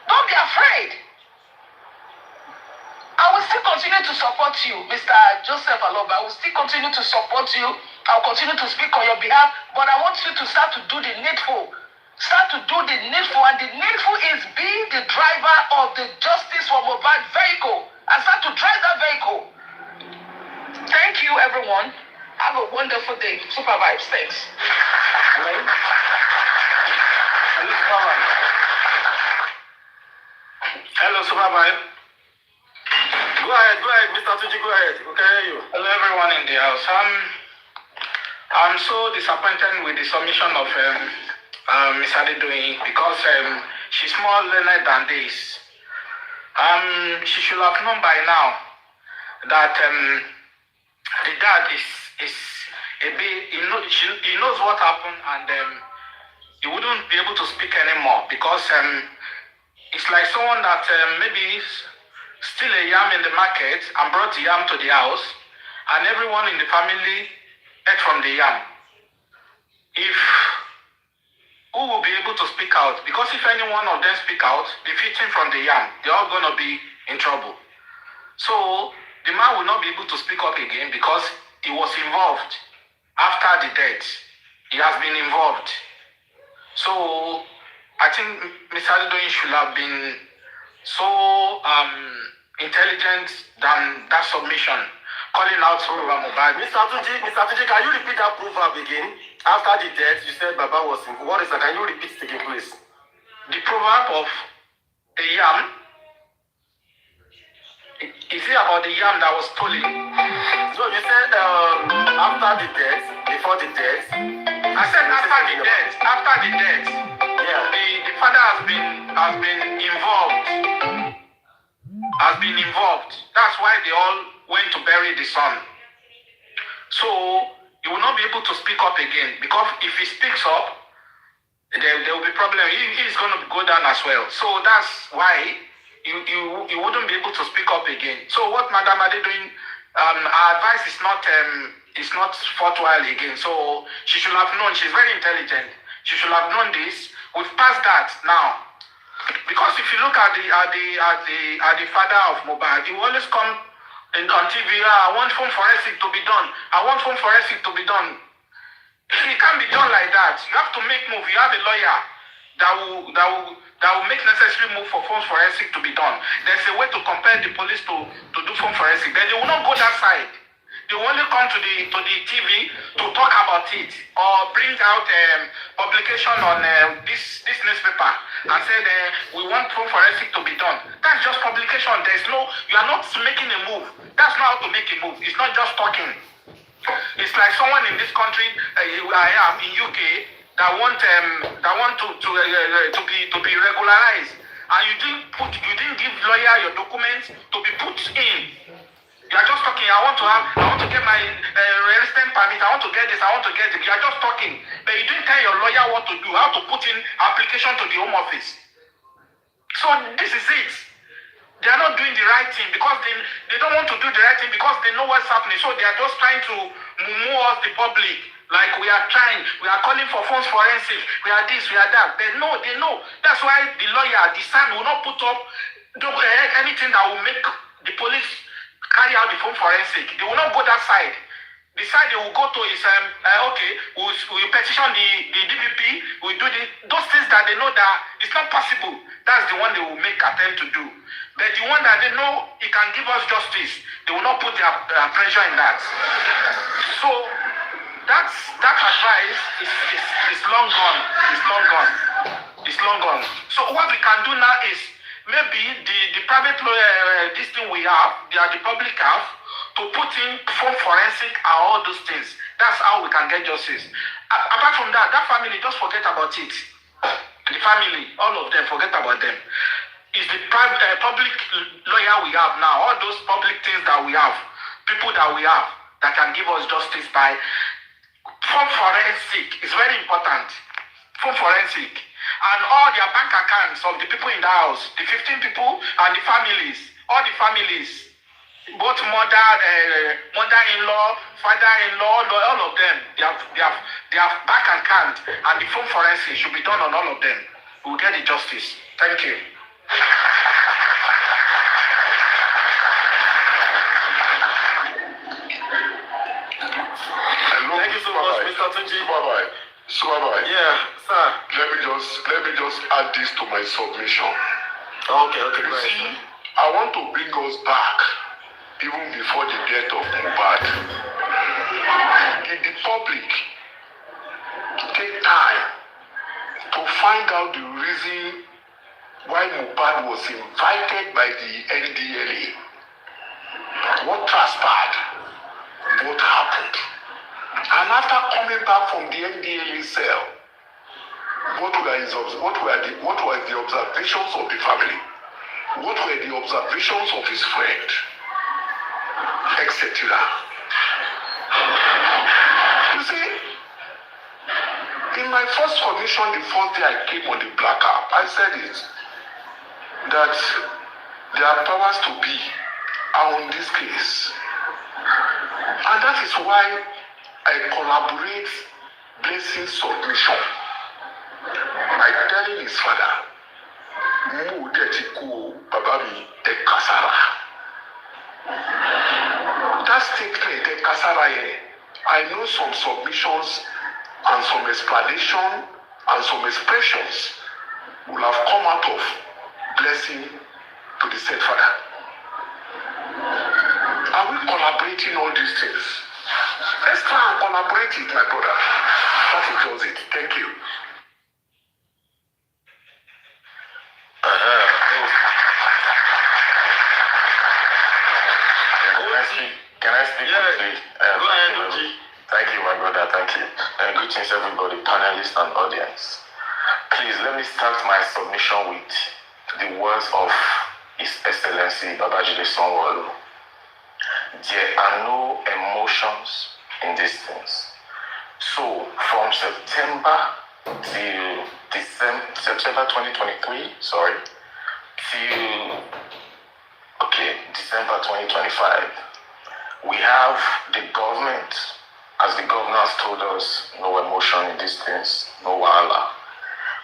Don't be afraid. I will still continue to support you, Mr. Joseph Aloba. I will still continue to support you. I will continue to speak on your behalf. But I want you to start to do the needful. Start to do the needful. And the needful is be the driver of the justice for mobile vehicle. And start to drive that vehicle. Thank you, everyone. Have a wonderful day. Supervibetv. Thanks. Hello, Supervibetv. Go ahead, Mr. Tuji, go ahead. We can hear you. Hello, everyone in the house. I'm so disappointed with the submission of Ms. Adedoyin because she's more learned than this. She should have known by now that the dad is a bit, he knows what happened, and he wouldn't be able to speak anymore because it's like someone that maybe steal a yam in the market and brought the yam to the house, and everyone in the family ate from the yam. Who will be able to speak out? Because if any one of them speak out, defeating from the yam, they're all going to be in trouble. So the man will not be able to speak up again because he was involved after the death. He has been involved. So I think Mr. Adedoyin should have been so intelligent than that submission, calling out Supervibetv mobile. Mr. Tuji, can you repeat that proverb again? After the death, you said Baba was in. What is that? Can you repeat it again, please? The proverb of a yam. Is it about the yam that was stolen? So you said after the death, before the death. I said after the death. After the death. Yeah. The father has been involved. That's why they all went to bury the son. So he will not be able to speak up again, because if he speaks up, there will be problem. He's going to go down as well. So that's why he wouldn't be able to speak up again. So what Madam Adedoyin, our advice is not forthwhile again. So she should have known. She's very intelligent. She should have known this. We've passed that now. Because if you look at the father of Mohbad, he will always come on TV. I want home forensic to be done. I want home forensic to be done. It can't be done like that. You have to make move. You have a lawyer that will make necessary move for home forensic to be done. There's a way to compel the police to do home forensic. Then they will not go that side. They will only come to the TV to talk about it or bring out publication on this newspaper and say we want home forensic to be done. That's just publication. You are not making a move. That's not how to make a move. It's not just talking. It's like someone in this country, I am in UK, that want to be regularized, and you didn't give lawyer your documents to be put in. You are just talking. I want to get my resident permit. I want to get this. I want to get it. You are just talking, but you didn't tell your lawyer what to do, how to put in application to the Home Office. So this is it. They are not doing the right thing because they don't want to do the right thing because they know what's happening. So they are just trying to mumu us, the public. Like we are calling for phones forensic. We are this, we are that. They know. That's why the lawyer, the son, will not put up anything that will make the police carry out the phone forensic. They will not go that side. The side they will go to is okay, we'll petition the DPP, we'll do those things that they know that it's not possible. That's the one they will make attempt to do. But the one that they know it can give us justice, they will not put their pressure in that. So that advice is long gone. It's long gone. So what we can do now is maybe the private lawyer, this thing we have, the public have, to put in phone forensic and all those things. That's how we can get justice. Apart from that family, just forget about it. The family, all of them, forget about them. It's the public lawyer we have now, all those public things that we have, people that we have that can give us justice by phone forensic. Is very important. Phone forensic. And all their bank accounts of the people in the house, the 15 people and the families, all the families, both mother-in-law, father-in-law, all of them, they have bank account, and the phone forensic should be done on all of them. We'll get the justice. Thank you. Thank you so much, Mr. Tunji. Supervibetv. Yeah, sir. Let me just add this to my submission. Okay, You right. see, I want to bring us back even before the death of Mohbad. Did the public take time to find out the reason why Mohbad was invited by the NDLA? What transpired? What happened? And after coming back from the NDLA cell, what were the observations of the family? What were the observations of his friend? Etc. You see, in my first commission, the first day I came on the Black App, I said it, that there are powers to be on this case. And that is why I collaborate Blessing submission by telling his father, Mu Detiku Babami Ekasara. That statement, Ekasara, I know some submissions and some explanation and some expressions will have come out of Blessing to the said father. Are we collaborating all these things? Let's try and collaborate it, my brother. That is it. Thank you. Can I speak quickly? Go ahead, Uji. Thank you, my brother. Thank you. Greetings, everybody, panelists and audience. Please, let me start my submission with the words of His Excellency Babajide Sanwo-Olu. There are no emotions in these things. So, from September till September 2023, till December 2025, we have the government, as the governor has told us, no emotion in these things, no wahala.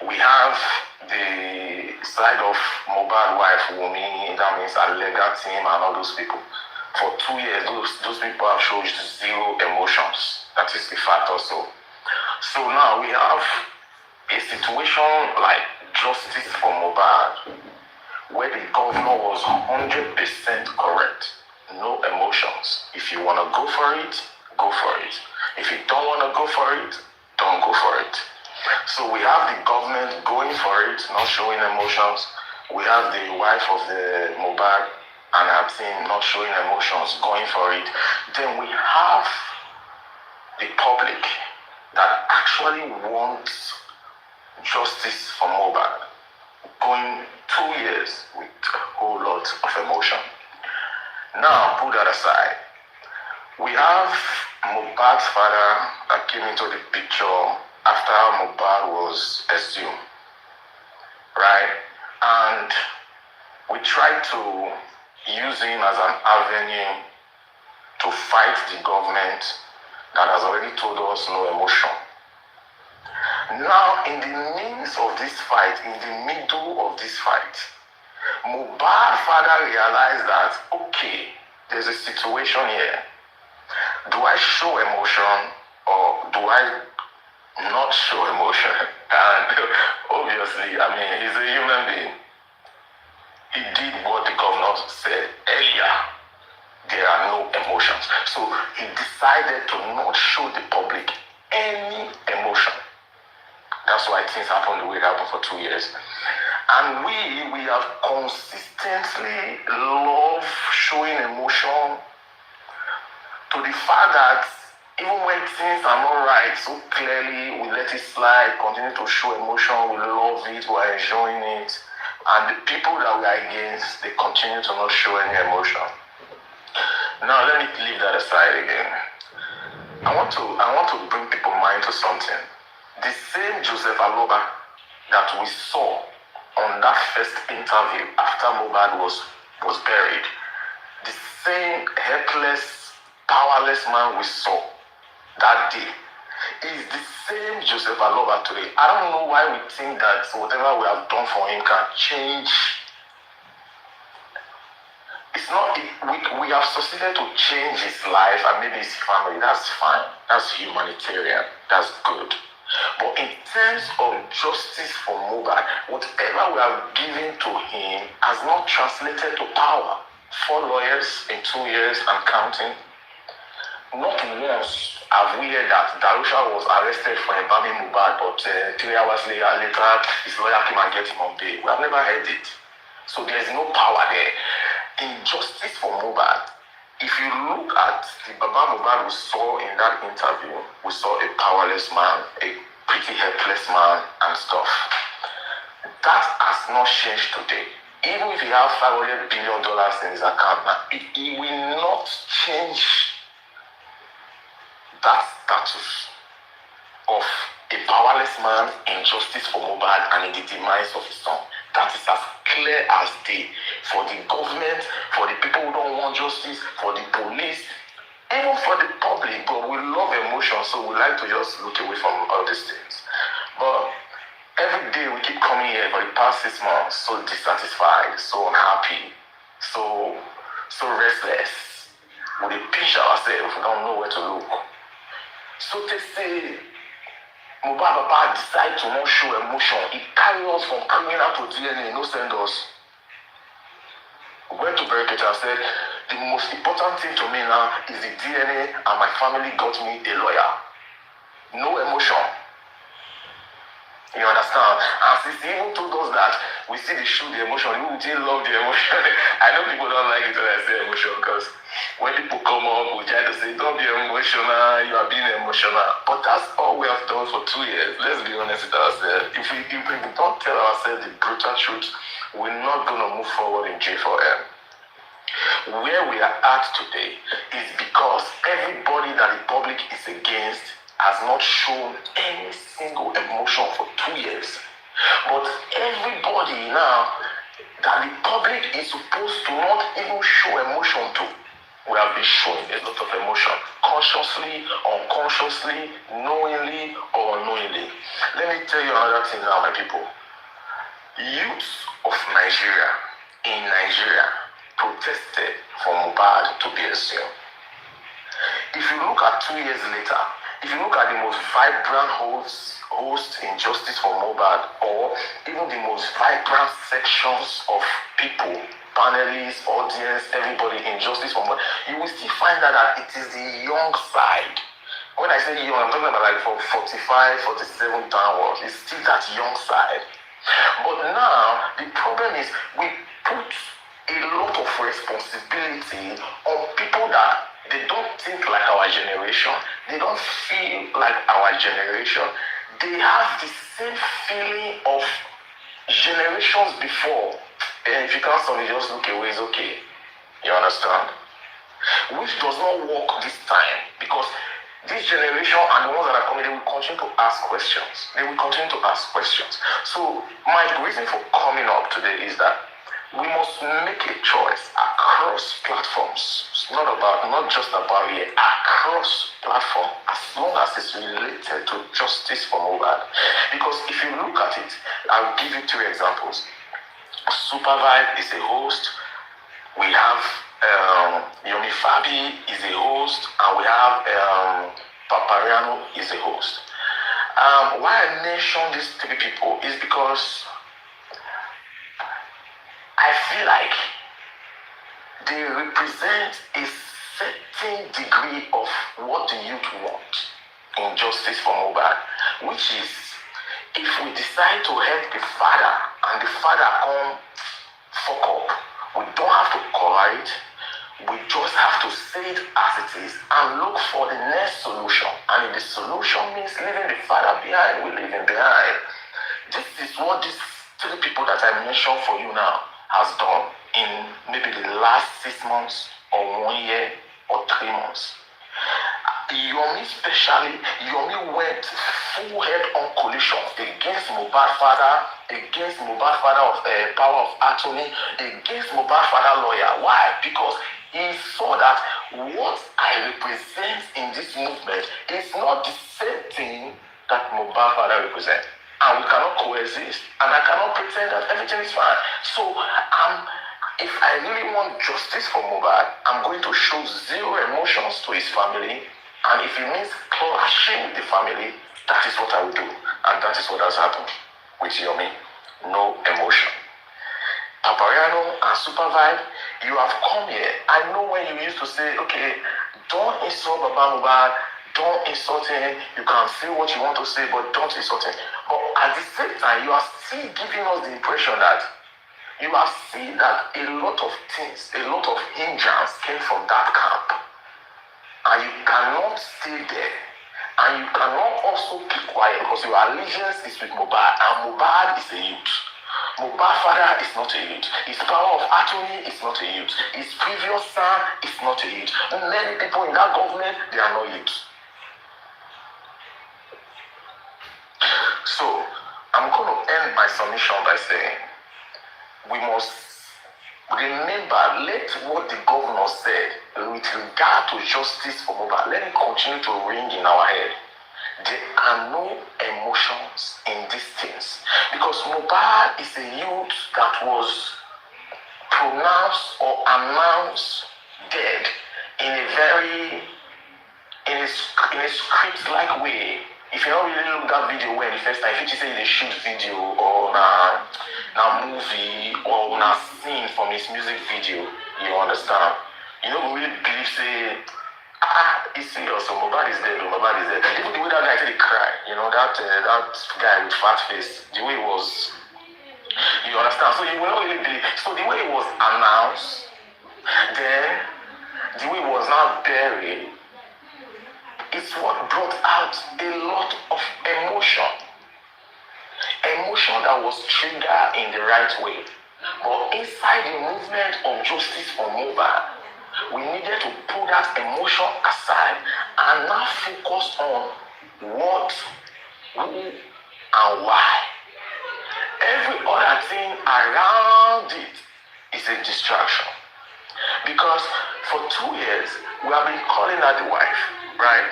We have the side of Mohbad wife, Wunmi, that means our legal team and all those people. For 2 years, those people have shown zero emotions. That is the fact also. So now we have a situation like justice for Mohbad, where the governor was 100% correct. No emotions. If you want to go for it, go for it. If you don't want to go for it, don't go for it. So we have the government going for it, not showing emotions. We have the wife of the Mohbad and her team not showing emotions, going for it. Then we have the public that actually want justice for Mohbad, going 2 years with a whole lot of emotion. Now, put that aside. We have Mohbad's father that came into the picture after Mohbad was exhumed, right? And we tried to use him as an avenue to fight the government that has already told us no emotion. Now, in the midst of this fight, in the middle of this fight, Mohbad's father realized that, okay, there's a situation here. Do I show emotion or do I not show emotion? And obviously, I mean, he's a human being. He did what the governor said earlier. There are no emotions. So he decided to not show the public any emotion. That's why things happened the way it happened for 2 years. And we have consistently loved showing emotion to the fact that even when things are not right, so clearly we let it slide, continue to show emotion, we love it, we are enjoying it. And the people that we are against, they continue to not show any emotion. Now let me leave that aside again. I want to bring people's mind to something. The same Joseph Aloba that we saw on that first interview after Mohbad was buried, the same helpless, powerless man we saw that day is the same Joseph Aloba today. I don't know why we think that whatever we have done for him can change. It's not, we have succeeded to change his life and maybe his family. That's fine. That's humanitarian. That's good. But in terms of justice for Mohbad, whatever we have given to him has not translated to power. 4 lawyers in 2 years and counting. Not once have we heard that Darusha was arrested for embalming Mohbad, but 3 hours later, his lawyer came and get him on bail. We have never heard it. So there's no power there. In justice for Mohbad, if you look at the Baba Mohbad we saw in that interview, we saw a powerless man, a pretty helpless man and stuff. That has not changed today. Even if he has $500 billion in his account now, it will not change that status of a powerless man in justice for Mohbad and in the demise of his son. That is as clear as day for the government, for the people who don't want justice, for the police, even for the public. But we love emotion, so we like to just look away from all these things. But every day we keep coming here for the past 6 months, so dissatisfied, so unhappy, so restless. We pinch ourselves, we don't know where to look. So they say, Mohbad Baba decide to not show emotion. It carries us from criminal to DNA, no send us. We went to Berkeley and said, the most important thing to me now is the DNA and my family got me a lawyer. No emotion. You understand? And since he even told us that we see the show, the emotion, we didn't love the emotion. I know people don't like it when I say emotion because when people come up, we try to say, don't be emotional, you are being emotional. But that's all we have done for 2 years. Let's be honest with ourselves. If we don't tell ourselves the brutal truth, we're not going to move forward in J4M. Where we are at today is because everybody that the public is against has not shown any single emotion for 2 years. But everybody now that the public is supposed to not even show emotion to, we have been showing a lot of emotion, consciously, unconsciously, knowingly or unknowingly. Let me tell you another thing now, my people. Youth of Nigeria, in Nigeria, protested for Mohbad to be exhumed. If you look at 2 years later, if you look at the most vibrant hosts in justice for Mohbad, or even the most vibrant sections of people, panelists, audience, everybody in justice for Mohbad, you will still find out that it is the young side. When I say young, I'm talking about like from 45, 47 downwards. It's still that young side. But now, the problem is we put a lot of responsibility on people that they don't think like our generation, they don't feel like our generation, they have the same feeling of generations before. And if you can't solve it, just look away, it's okay. You understand? Which does not work this time, because this generation and the ones that are coming, they will continue to ask questions. They will continue to ask questions. So my reason for coming up today is that we must make a choice across platforms. It's not just about here, across platform, as long as it's related to justice for Mohbad. Because if you look at it, I'll give you 2 examples. Supervibe is a host. We have Yomi Fabi is a host, and we have Papariano is a host. Why I mention these 3 people is because I feel like they represent a certain degree of what the youth want in justice for Mohbad, which is, if we decide to help the father and the father come fuck up, we don't have to correct, we just have to say it as it is and look for the next solution. And if the solution means leaving the father behind, we leave him behind. This is what these 3 people that I mentioned for you now has done in maybe the last 6 months or 1 year or 3 months. Yomi went full head-on collision against Mohbad father of power of attorney, against Mohbad father lawyer. Why? Because he saw that what I represent in this movement is not the same thing that Mohbad father represents. And we cannot coexist. And I cannot pretend that everything is fine. So if I really want justice for Mohbad, I'm going to show 0 emotions to his family. And if it means clashing with the family, that is what I will do. And that is what has happened with Yomi. No emotion. Papariano and Supervibe, you have come here. I know when you used to say, okay, don't insult Baba Mohbad, don't insult him, you can say what you want to say, but don't insult him. But at the same time, you are still giving us the impression that you are seeing that a lot of things, a lot of hindrance came from that camp. And you cannot stay there. And you cannot also keep quiet because your allegiance is with Mohbad. And Mohbad is a youth. Mohbad father is not a youth. His power of attorney is not a youth. His previous son is not a youth. Many people in that government, they are not youth. So, I'm going to end my submission by saying, we must remember, let what the governor said with regard to justice for Mohbad, let it continue to ring in our head. There are no emotions in these things. Because Mohbad is a youth that was pronounced or announced dead in a script-like way. If you don't really look that video when the first time, if you say they shoot video or na movie or na scene from his music video, you understand. You don't really believe say, it's serious, so Mohbad is dead, Mohbad is dead. Even the way that guy said he cried, you know, that guy with fat face, the way it was, you understand. So you will not really believe. So the way it was announced, then the way it was now buried, it's what brought out a lot of emotion. Emotion that was triggered in the right way. But inside the movement of justice for Mohbad, we needed to put that emotion aside and now focus on what, who, and why. Every other thing around it is a distraction. Because for 2 years, we have been calling her the wife, right?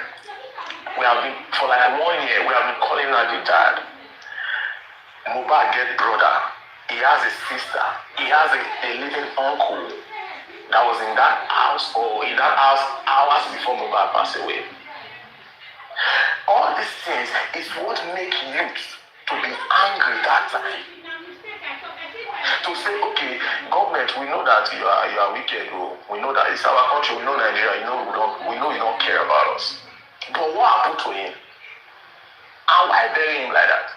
We have been, for like 1 year, we have been calling her the dad. Mohbad get brother. He has a sister. He has a living uncle that was in that house or in that house hours before Mohbad passed away. All these things is what make youth to be angry that time. To say, okay, government, we know that you are wicked, bro. We know that it's our country, we know Nigeria, we know you don't care about us. But what happened to him? And why bury him like that?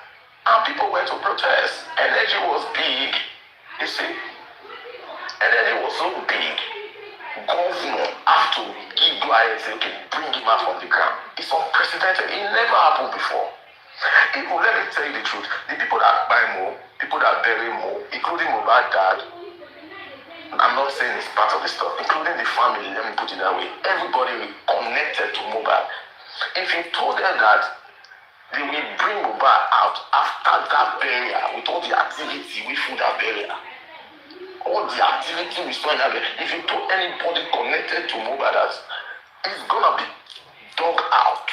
And people went to protest. Energy was big. You see? And then it was so big. Governor have to give go ahead and say, okay, bring him out from the ground. It's unprecedented. It never happened before. Even let me tell you the truth, the people that buy more, people that bury more, including Mohbad dad, I'm not saying it's part of the stuff, including the family, let me put it that way. Everybody connected to Mohbad. If you told them that they will bring Mohbad out after that burial, with all the activity we through that burial, all the activity we saw in that burial, if you told anybody connected to Mohbad that it's gonna be dug out,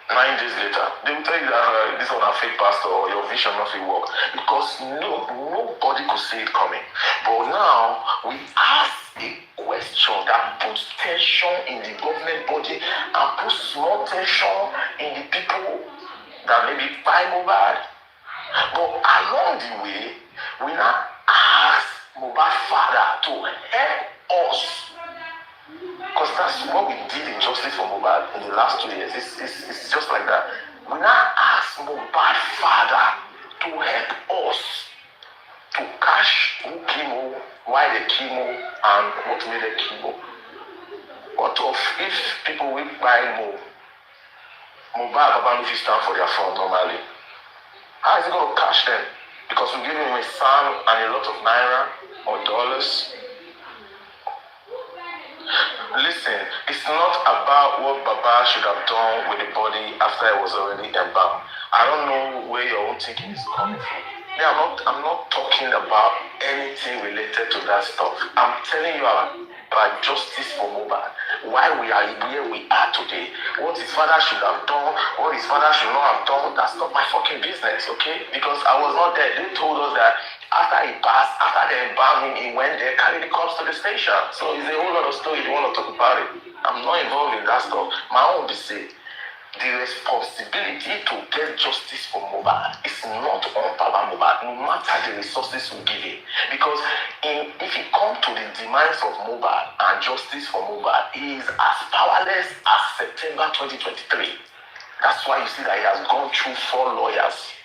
9 days later, they will tell you that this one a fake pastor or your vision not will work because nobody could see it coming. But now we ask a question that puts tension in the government body and puts small tension in the people that maybe buy Mohbad. But along the way, we now ask Mohbad father to help us. Because that's what we did in Justice for Mohbad in the last 2 years. It's just like that. We now ask Mohbad father to help us to cash who chemo, why they chemo, and what made the chemo. What of if people will buy more? Mohbad Baba if you stand for their phone normally. How is he going to cash them? Because we give him a sum and a lot of naira or dollars. Listen, it's not about what Baba should have done with the body after it was already embalmed. I don't know where your own thinking is coming from. Yeah, I'm not talking about anything related to that stuff. I'm telling you about justice for Mohbad. Why we are where we are today. What his father should have done, what his father should not have done, that's not my fucking business, okay? Because I was not there. They told us that after he passed, after they embalmed him, he went there, carried the corpse to the station. So it's a whole lot of story if you want to talk about it. I'm not involved in that stuff. My own be say, the responsibility to get justice for Mohbad is not on Baba Mohbad, no matter the resources we give him. Because if it comes to the demands of Mohbad and justice for Mohbad, he is as powerless as September 2023. That's why you see that he has gone through 4 lawyers.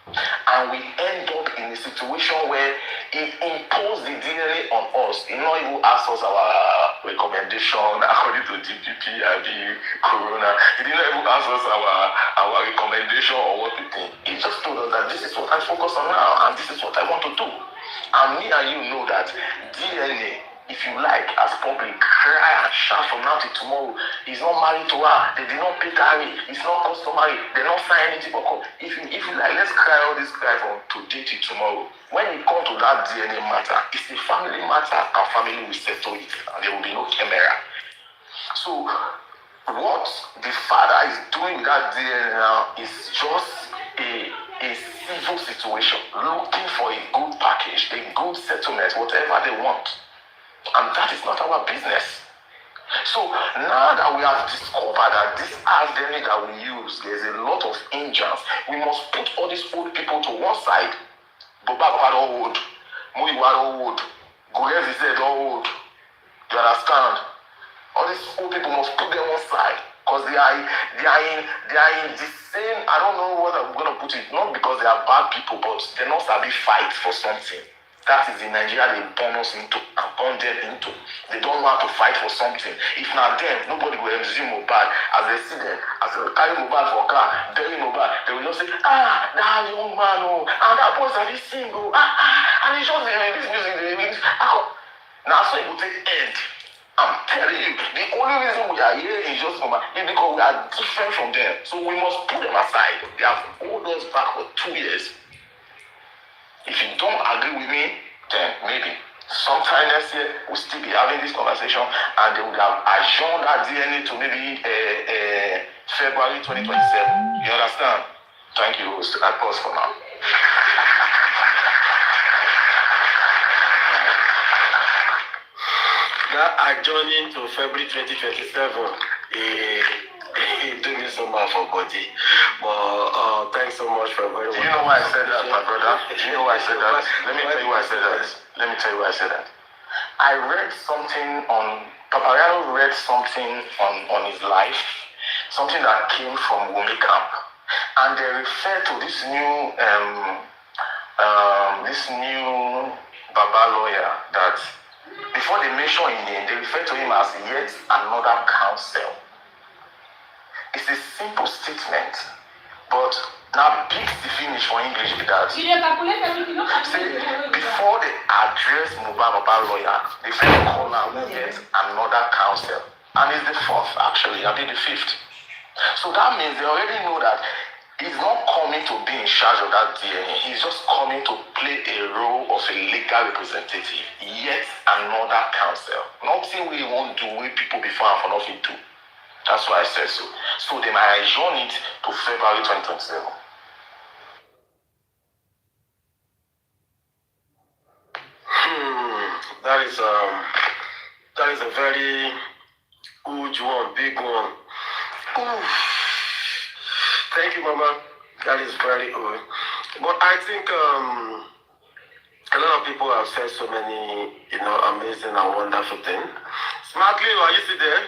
And we end up in a situation where he imposed the DNA on us. He not even asked us our recommendation according to DPP and the Corona. He didn't even ask us our recommendation or what we think. He just told us that this is what I focus on now and this is what I want to do. And me and you know that DNA, if you like, as public, cry and shout from now till tomorrow. He's not married to her. They did not pay Gary. It's not customary. They don't sign anything for call. If you like, let's cry all this cry from today till tomorrow. When it comes to that DNA matter, it's a family matter and family will settle it. And there will be no camera. So what the father is doing with that DNA now is just a civil situation, looking for a good package, a good settlement, whatever they want. And that is not our business. So now that we have discovered that this DNA that we use, there's a lot of engines, we must put all these old people to one side. Boba old, Muiwa old, Goyez is old. You understand? All these old people must put them one side. Because they are in the same, I don't know what I'm going to put it, not because they are bad people, but they're not sabi fight for something. That is in Nigeria they burn us into and burn them into. They don't know how to fight for something. If not them, nobody will assume Mohbad. As they see them, as they carry Mohbad for car, bury Mohbad, they will just say, that young man, oh, and that boy is single, and he just this music, now so it will take end. I'm telling you, the only reason we are here in just Mohbad is because we are different from them. So we must put them aside. They have hold us back for 2 years. If you don't agree with me, then maybe sometime next year we'll still be having this conversation and they would have adjourned that DNA to maybe February 2027. You understand? Thank you. I pause for now. That adjourning to February 2027, it do me so much for body. But thanks so much for very much. Do you know why I said that, my brother? Do you know why I said that? Let me tell you why I said that. I read something on Papariano read something on his life, something that came from Wumi camp, and they refer to this new Baba lawyer that twice. Before they mention his name, they refer to him as yet another counsel. It's a simple statement, but now big the finish for English with that. Say, before they address Mohbad lawyer, they first call out yet another counsel. And it's the fourth, actually, I mean the fifth. So that means they already know that he's not coming to be in charge of that DNA. He's just coming to play a role of a legal representative. Yet another counsel. Nothing we won't do with people before and for nothing too. That's why I said so. So they might adjourn it to February 2027. That is a very huge one, big one. Ooh. Thank you, Mama. That is very good. But I think a lot of people have said so many, amazing and wonderful things. Smartly, are you still there?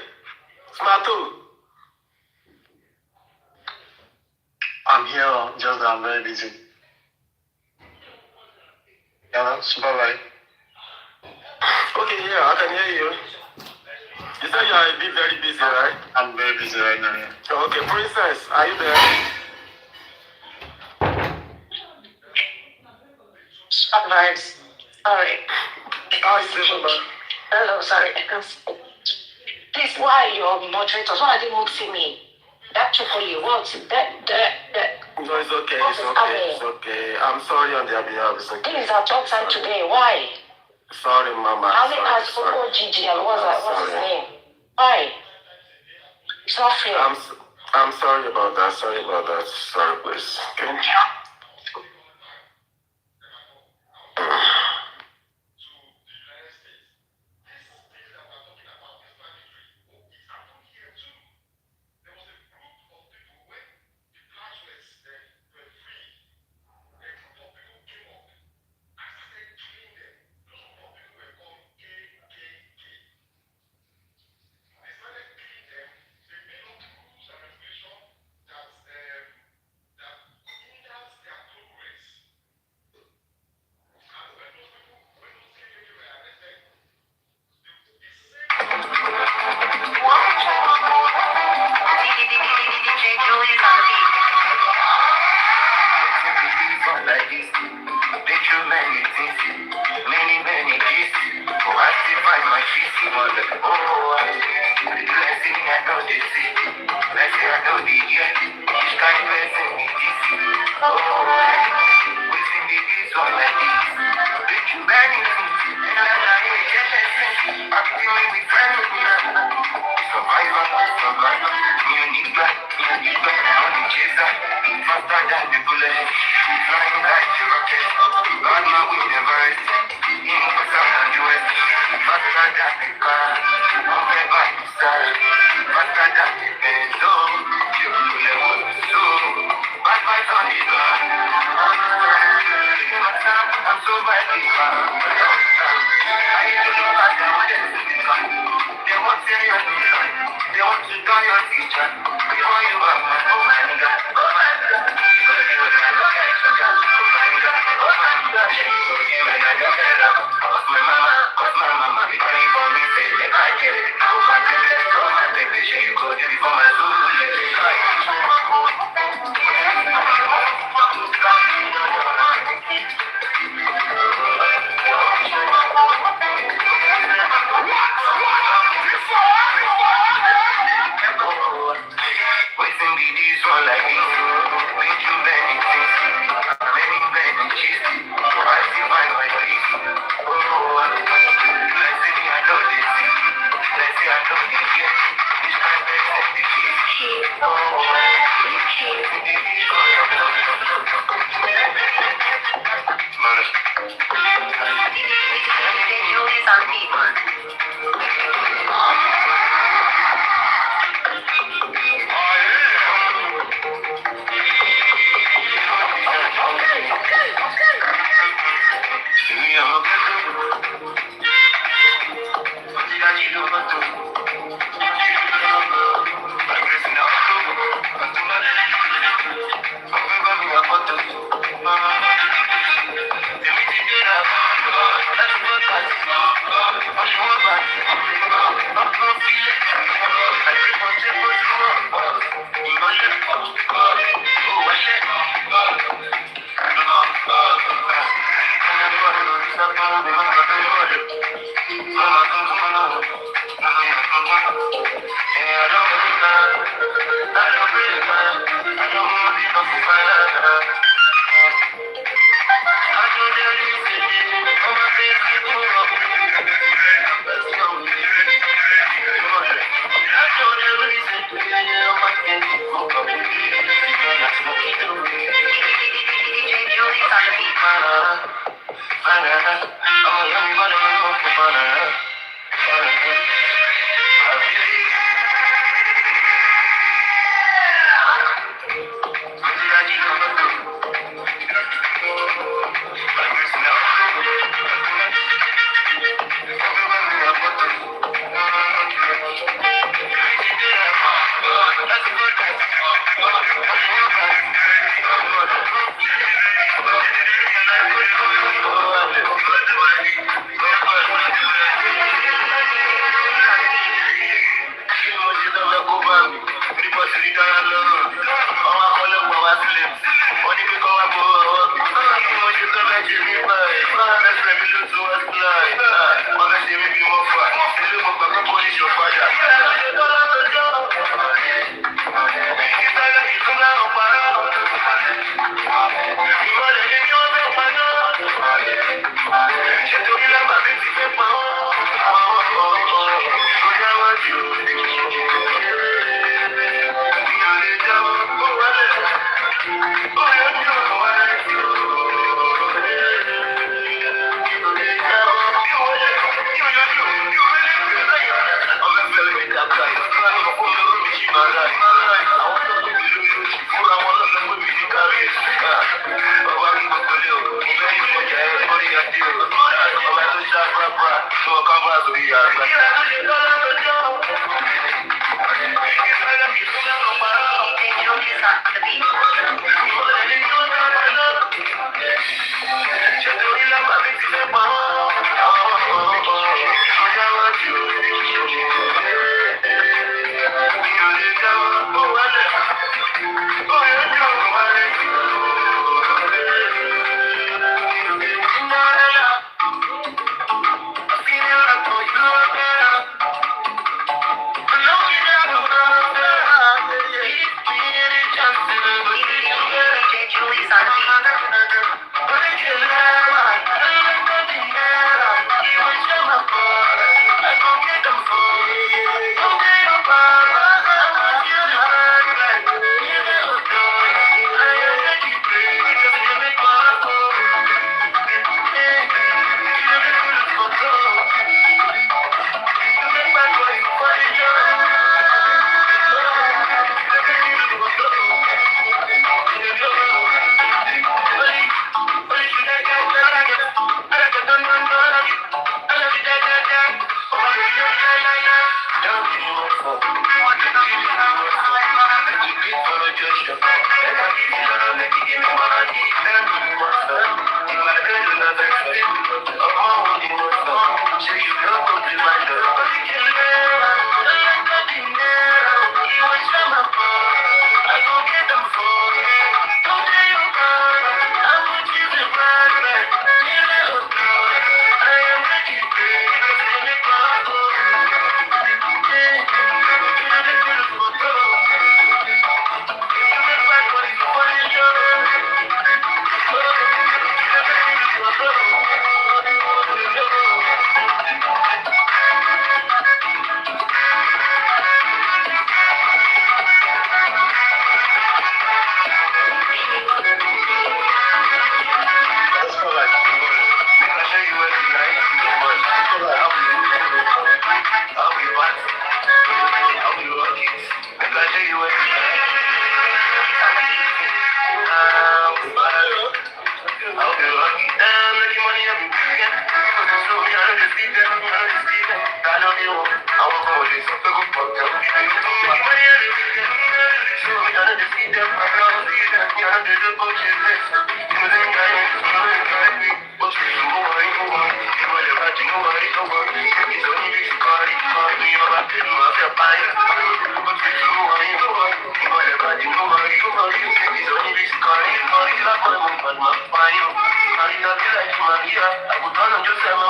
Smarto. I'm here, just that I'm very busy. Yeah, Supervibetv. Okay, yeah, I can hear you. You said you are a bit very busy, right? I'm very busy right now. Yeah. Okay, Princess, are you there? Supervibetv. Sorry. How is it, Mama? Hello, sorry. I can't speak. Please, why are your moderators? Why are they won't see me? That chocolate, what's that? No, it's okay, it's okay. I'm sorry on their behalf, it's okay. This is our talk time today. Why? Sorry, Mama. I only asked for Gigi and what's his name? Why? It's not fair. I'm sorry about that. Sorry, please. Okay.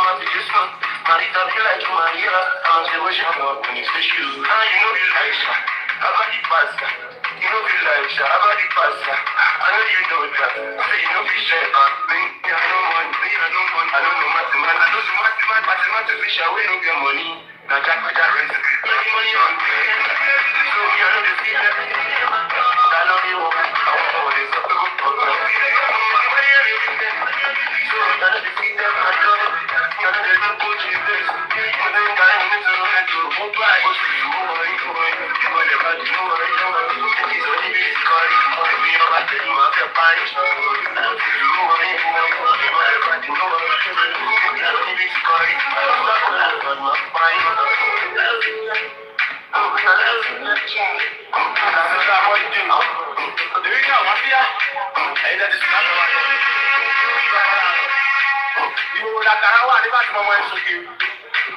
I would this one. Marita be like Maria, I'm a devotion for when it's issues. Now you know you like her. How about the pasta? You know you like her. How about the pasta? I know you know that. Say you know you share. Me, I know money. Me, I know money. I don't know mathematics. I know the mathematics. Fish away no get money. Now Jack with that recipe. Money on. So me, I know the feel that. I know you. I want to know this. So I know the feel that. I know the good is this.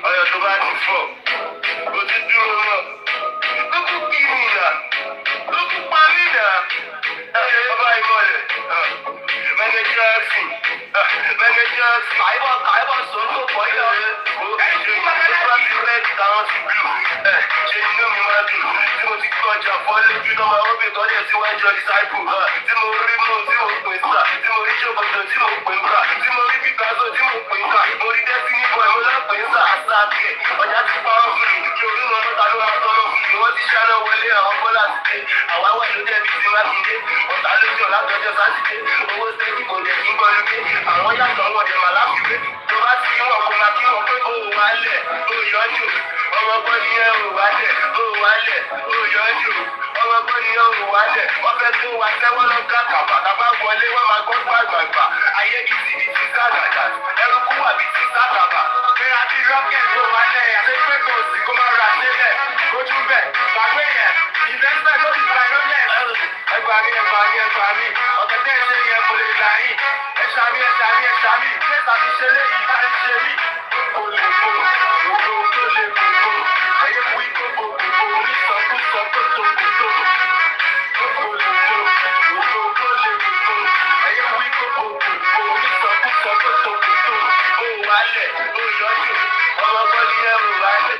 Ọyọ tó bá ti fọ, o ti dúró lọ. Lókù kí ni ìyá? Lókù pa mí nà. Ọba ìmọ̀lẹ̀. Mẹ́gẹ́jọ́sìn. Mẹ́gẹ́jọ́sìn. Àìbọ̀ sọ̀rọ̀ pọ̀ yíyọ. Ẹ̀jẹ̀ tó bá ti rẹ́ẹ̀dì táwọn ti blù. Ṣé inú mi máa dùn? Tí mo ti kí ọjà fọ́ lójú náà máa wọ́n bè tọ́lẹ̀ tí wọ́n jọ disciple. Tí mo rí mú tí mo pè sà. Tí mo rí ṣòkòtò tí mo pè ń kà. Tí mo rí Picasso tí mo pè ń kà. Mo rí Destiny Boy mo lọ́pẹ̀ ń sà. Àṣàkẹ́ ọjà ti pa ọ́ fún mi. Yorùbá ló ta ló máa tọ́lọ́ fún mi. Wọ́n ti ṣáná wọlé àwọn bọ́lá ti dé. Àwa wà ló jẹ́ bíi ti Mákindé. Ọ̀tá lójú ọ̀làtọ́jọ́ Sátidé. Owó sẹ́yìn kò lè kí n gbọ́dọ̀ gbé. Àwọn yàtọ̀ wọn dẹ̀ màlá fi gbé. Tó bá ti kí wọn kó máa kí wọn pé ó wálẹ̀, ó yọjú. Ọmọ gbọ́ ni ẹ ò wálẹ̀, ó wálẹ̀, ó yọjú. Ọmọ gbọ́ ni ẹ ò wálẹ̀. Wọ́n fẹ́ tún wa sẹ́wọ́n lọ ká kàbà. Tàbá wọlé wọ́n máa gbọ́ gbàgbàgbà. Ayé kìí ti di ti sàgàdà. Ẹrú kú wà bí ti sàgàbà. Pé àti rọ́kẹ̀tì tó wálẹ̀ àti pé kò sí kó máa ra sílẹ̀. Ojú bẹ̀, gbàgbé yẹn, investment ló ti gba ìrọ́lẹ̀. Ẹgbàá mi. Ọ̀kẹ́tẹ́ ṣe yẹn kò lè là yín. Ẹ̀ṣà mi. Ilé ìtàbí ṣe léyìí láti ṣe mí. Olùkó, tó lè kókó. Ẹyẹ kú ìkókó, onísọkúsọ tó tó kókó. Olùkó, tó lè kókó. Ẹyẹ kú ìkókó, onísọkúsọ tó tó kókó. Ó wálẹ̀, ó yọjú. Ọmọ gbọ́ ni ẹ ò wálẹ̀.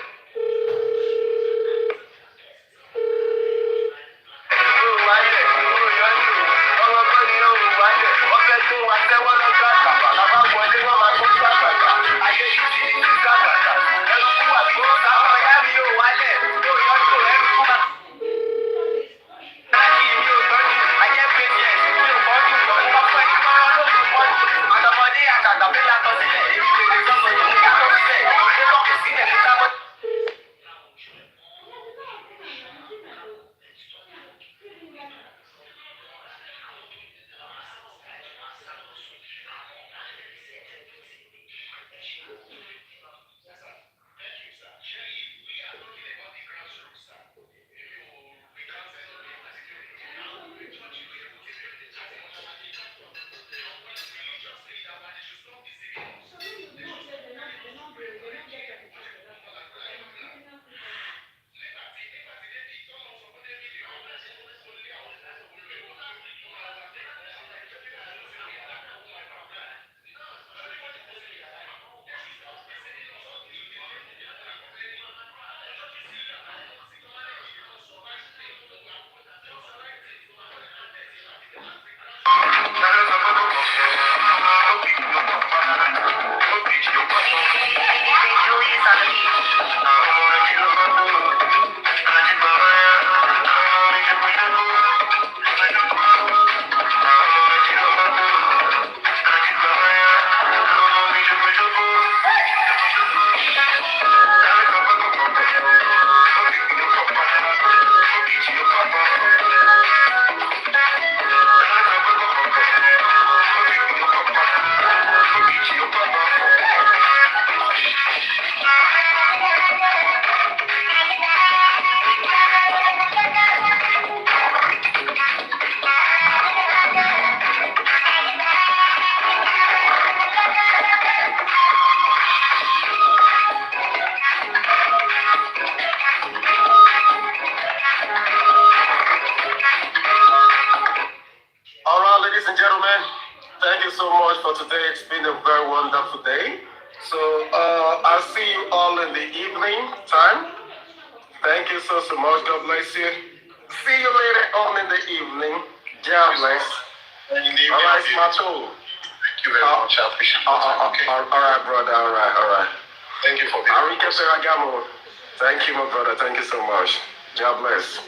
So I'll see you all in the evening time. Thank you so much. God bless you. See you later on in the evening. God bless. All right, Mato. Thank you very much. I appreciate it. Okay. All right, brother. All right. Thank you for being Arike Ferragamo. Thank you, my brother. Thank you so much. God bless.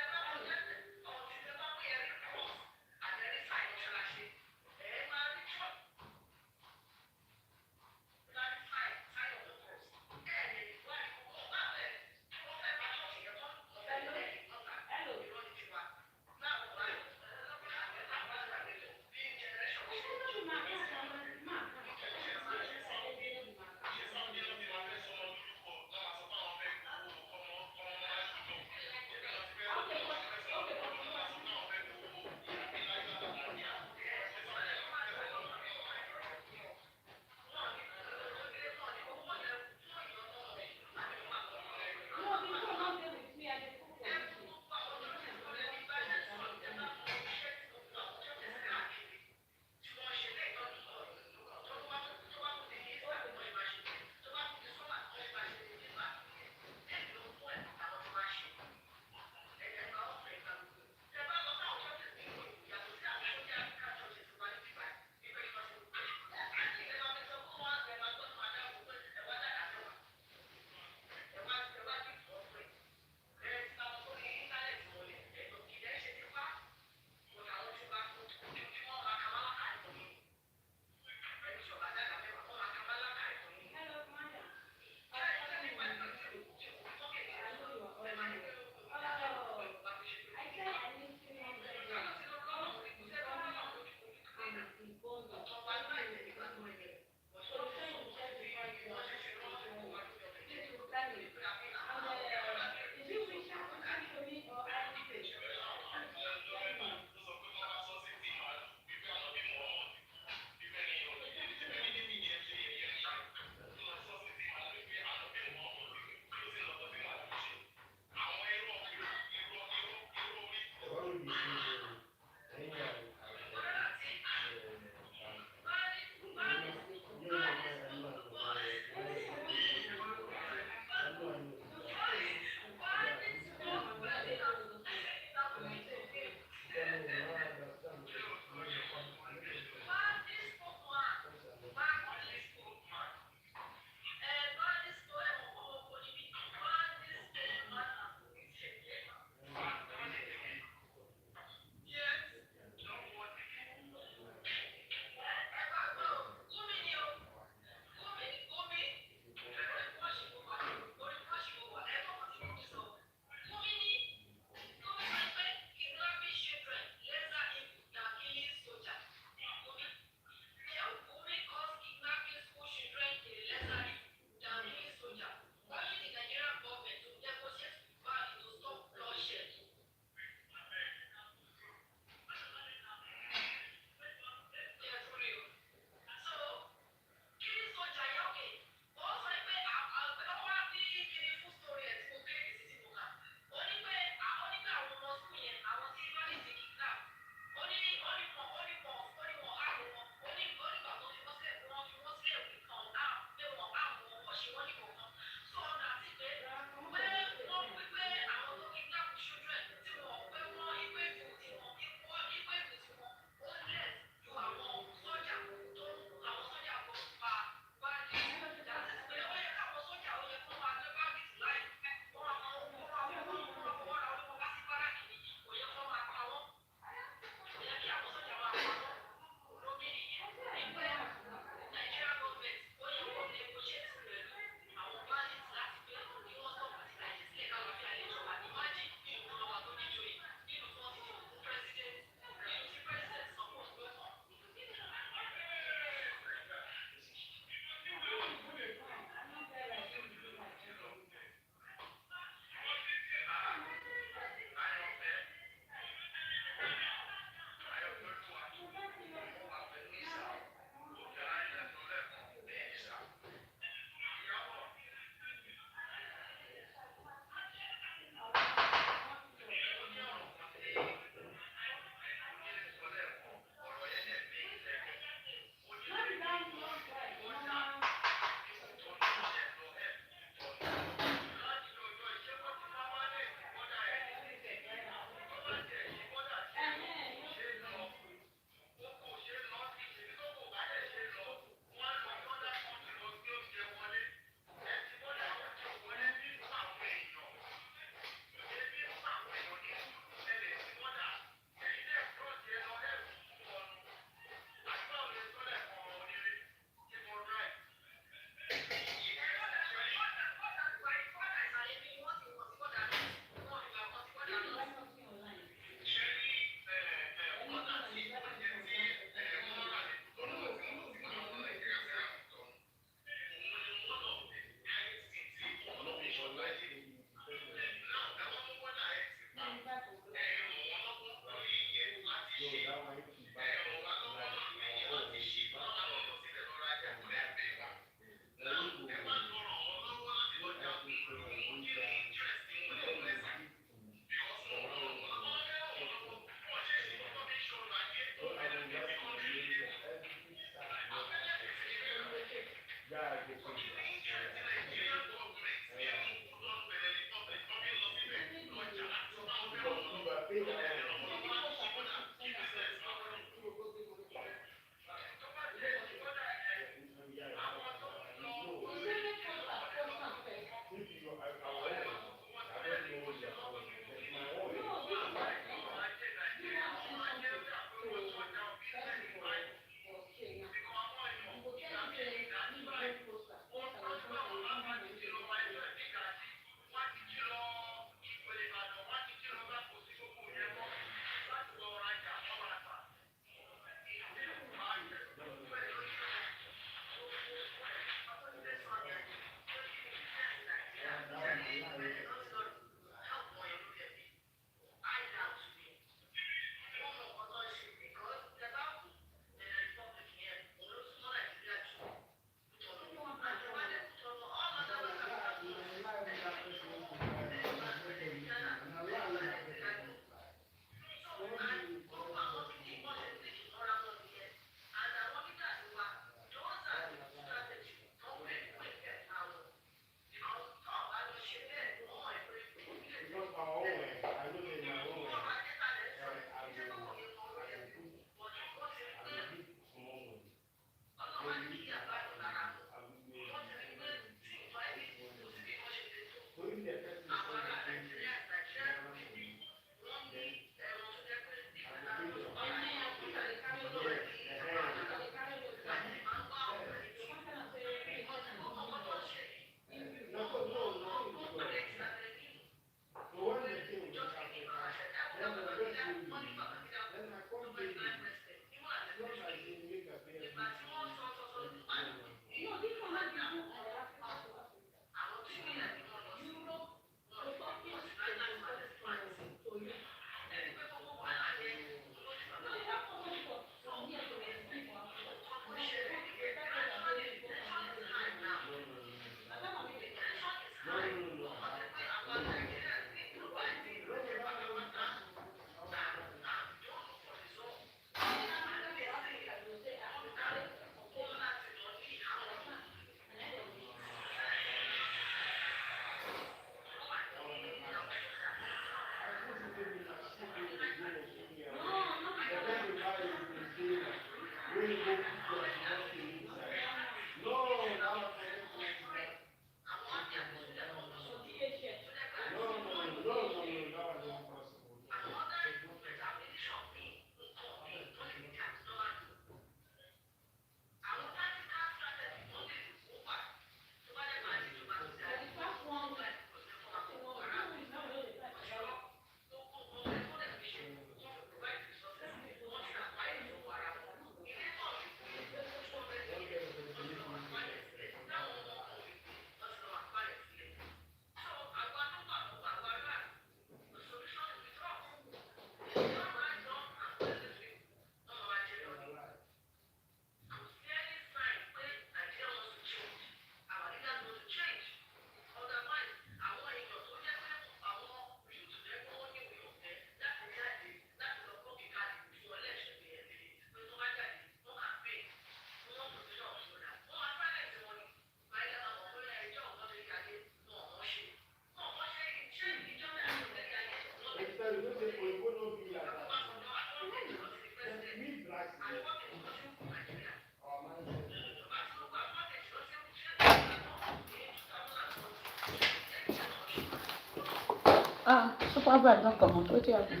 Supervibetv don comot. Wetin happen?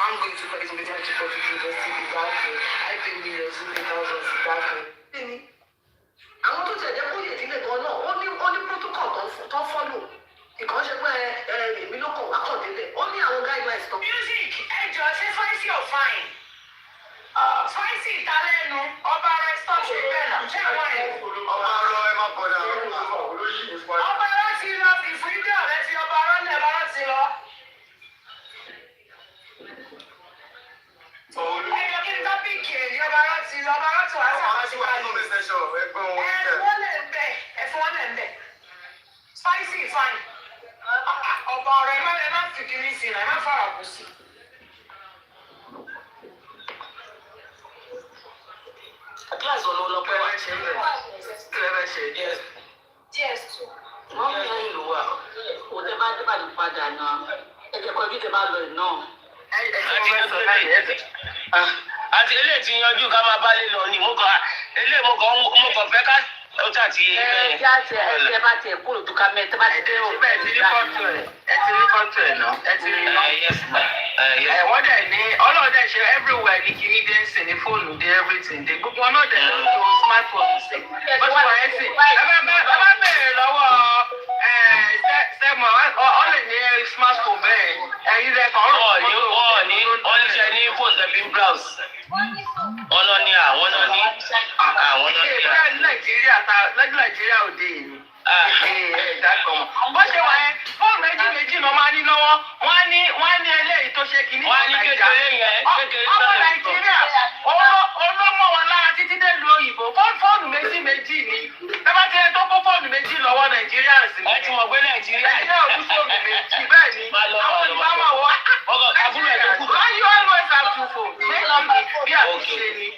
I'm going to college in the university without me. I pay millions, 2,000 without me. Àwọn tó tẹ̀lé kó yè sílẹ̀ gan náà, ó ní protocol tó fọ́lò. Ìkan ṣe pé èmi ló kàn wá kàn délẹ̀. Ó ní àwọn guidelines tó. Music, ẹjọ́ ṣé spicy or fine? Spicy ìtàlẹ́nu, ọba rẹ̀ stop ṣe bẹ́ẹ̀ náà. Ṣé àwọn ẹ̀? Ọba arọ ẹ má bọ̀dà. Ọba rẹ̀ ti lọ, ìfúnjẹ́ ọ̀rẹ́ ti ọba rẹ̀ lẹ̀ bá rẹ̀ ti lọ. Ẹjọ́ kí ni tọ́pìkì ẹ̀ ní ọba rẹ̀ ti lọ, ọba rẹ̀ ti wá sí àwọn ẹ̀fọn lẹ̀ ń bẹ̀. Spicy fine. Ọba ọ̀rẹ́ ẹ má fi kiri sí i, ẹ má fara kù sí i. Kíláàsì ọ̀nà ọlọ́pẹ́ wa ṣe ń bẹ̀. Kílẹ̀ ṣe díẹ̀. Díẹ̀ tó. Wọ́n mú ẹyin ìlú wa. Òde bá dé bàdí padà náà. Ẹ̀jẹ̀ kọjú tẹ bá lọ iná. Àti eléyìí ti yanjú ká máa bá lé lọ ni mo kàn fẹ́ ká ó tà tí. Ẹ bá tiẹ̀ kúrò ju ká mẹ́ tẹ́ bá ti dé òkú. Ẹ ti rí fọ́tò ẹ̀ náà. Ẹ ti rí náà. Wọ́n dẹ̀ ní ọlọ́run dẹ̀ ṣe everywhere ní kìíní dé ń sìn ní fóònù dé everything dé. Gbogbo ọ̀nà dẹ̀ ló ń lo smartphone sí. Bó ti wà ẹ́ sìn. Ẹ bá bẹ̀rẹ̀ lọ́wọ́ sẹ́mọ̀ ọ lè ní smartphone bẹ́ẹ̀. Ẹ̀yin rẹ̀ kàn wọ́n ní ṣe ní fóònù tẹ̀bí browse. Wọ́n lọ ní àwọn náà ní. Ìṣe Nàìjíríà òde yìí. Bó ṣe wà yẹn fóònù méjì ló máa ní lọ́wọ́ wọ́n á ní eléyìí tó ṣe kìíní wọ́n á ní kékeré yẹn ọmọ Nàìjíríà olómọ wọn lára títí dé lu òyìnbó fóònù méjì ni ẹ bá ti ẹ tó kó fóònù méjì lọ́wọ́ Nàìjíríà sí. ẹ ti mọ̀ pé Nàìjíríà ò ní fóònù méjì bẹ́ẹ̀ ni àwọn ìgbà máa wọ why you always have two phones bí àtúnṣe ni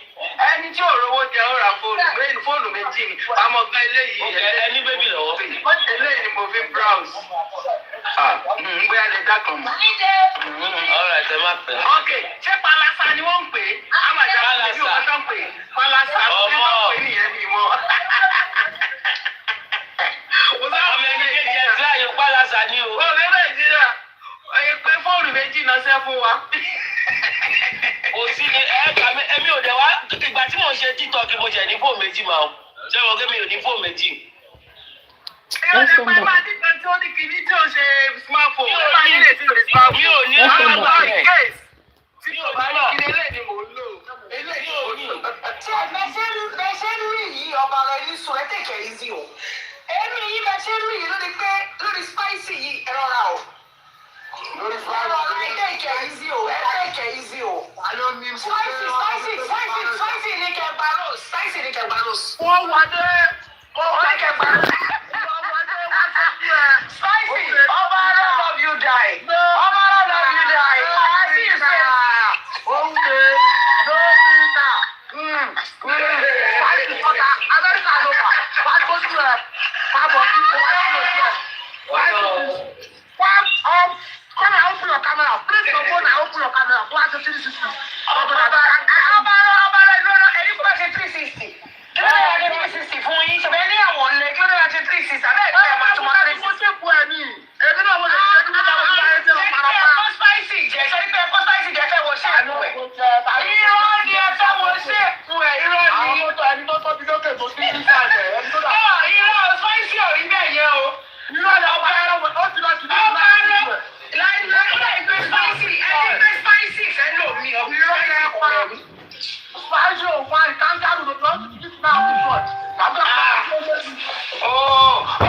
ẹni tí ò rówó jẹ ó ra fóònù méjì ni àmọ́ gba eléyìí ẹni bébì lọ́wọ́. eléyìí ni mo fi browse gbé alẹ́ dákan mọ́. ọ̀rọ̀ ẹ̀sẹ̀ máa pẹ́. ok ṣé palasa ni wọ́n ń pè é àmàjà bí wọ́n tán pè é palasa ni wọ́n pè é nìyẹn ni mo. ọmọ ẹni kéjì ẹ̀ tí àyè palasa ni o. ó lé Nàìjíríà ẹ pé fóònù méjì náà ṣẹ́ fún wa. kò sí ni èmi ò dẹ̀ wá ìgbà tí mò ń ṣe TikTok mo jẹ̀ ní fóònù méjì máa ṣé mo gé mi ò ní fóònù méjì. Let's come back. Smartphone. Mi ò ní case. Mi ò bá náà. Bẹ́ẹ̀ ṣe ń rí yìí ọba rẹ̀ ní sùn ẹ́ tẹ̀kẹ̀ easy o. Èmi yìí bẹ́ẹ̀ ṣe ń rí yìí lórí spicy yìí ẹ rọra o. Lórí tẹ̀kẹ̀ easy o, ẹ tẹ̀kẹ̀ easy o. Spicy ní kẹgbà rose, spicy ní kẹgbà rose. Wọ́n wá dé. Wọ́n kẹgbà rose. Spicy, Obara love you die. Obara love you die. I see you say. Oúnjẹ ló ń ta. Spicy kọ́ta, Amẹ́ríkà ló wà. Wá tó tú ẹ. Wá bọ̀ sí wá sí ojú ẹ. Come and open your camera. Please your phone and open your camera. Go out to 360. Obara lọ́nà ẹni kó bá ṣe 360. Kí ló yà ní 360 fún yín? Ṣùgbọ́n ní àwọn ọ̀lẹ́ kí ló yà ṣe 360? Àbẹ́ ẹ̀ka ẹ̀ máa tún máa 360. Mo ṣe bu ẹ̀ ní. Èmi náà mo lè ṣe ẹni nígbà wo bá ẹ ṣe lọ para pa. Ẹ̀kọ́ spicy jẹ́ sọ pé ẹ̀kọ́ spicy jẹ́ fẹ́ wọ ṣéèpù ẹ̀. Irọ́ ni ẹ fẹ́ wọ ṣéèpù ẹ̀. Irọ́ ni. Àwọn mọ́tò ẹni tó tóbi lókè tó sí sísá ẹ̀ ẹni tó dà. Irọ́ spicy ò rí bẹ́ẹ̀ yẹn o. Irọ́ ni ọba ẹ̀rọ ó ti lọ sí ní ìlú àti Láìláì gbé spicy ẹ ti gbé spicy fẹ́ lò mí ọ̀gbìn spicy kò rẹ̀ mí. Spicy ò wá ìtàǹkàrù ló lọ́ọ́ ti kí sinmi àwọn ìfọ̀t.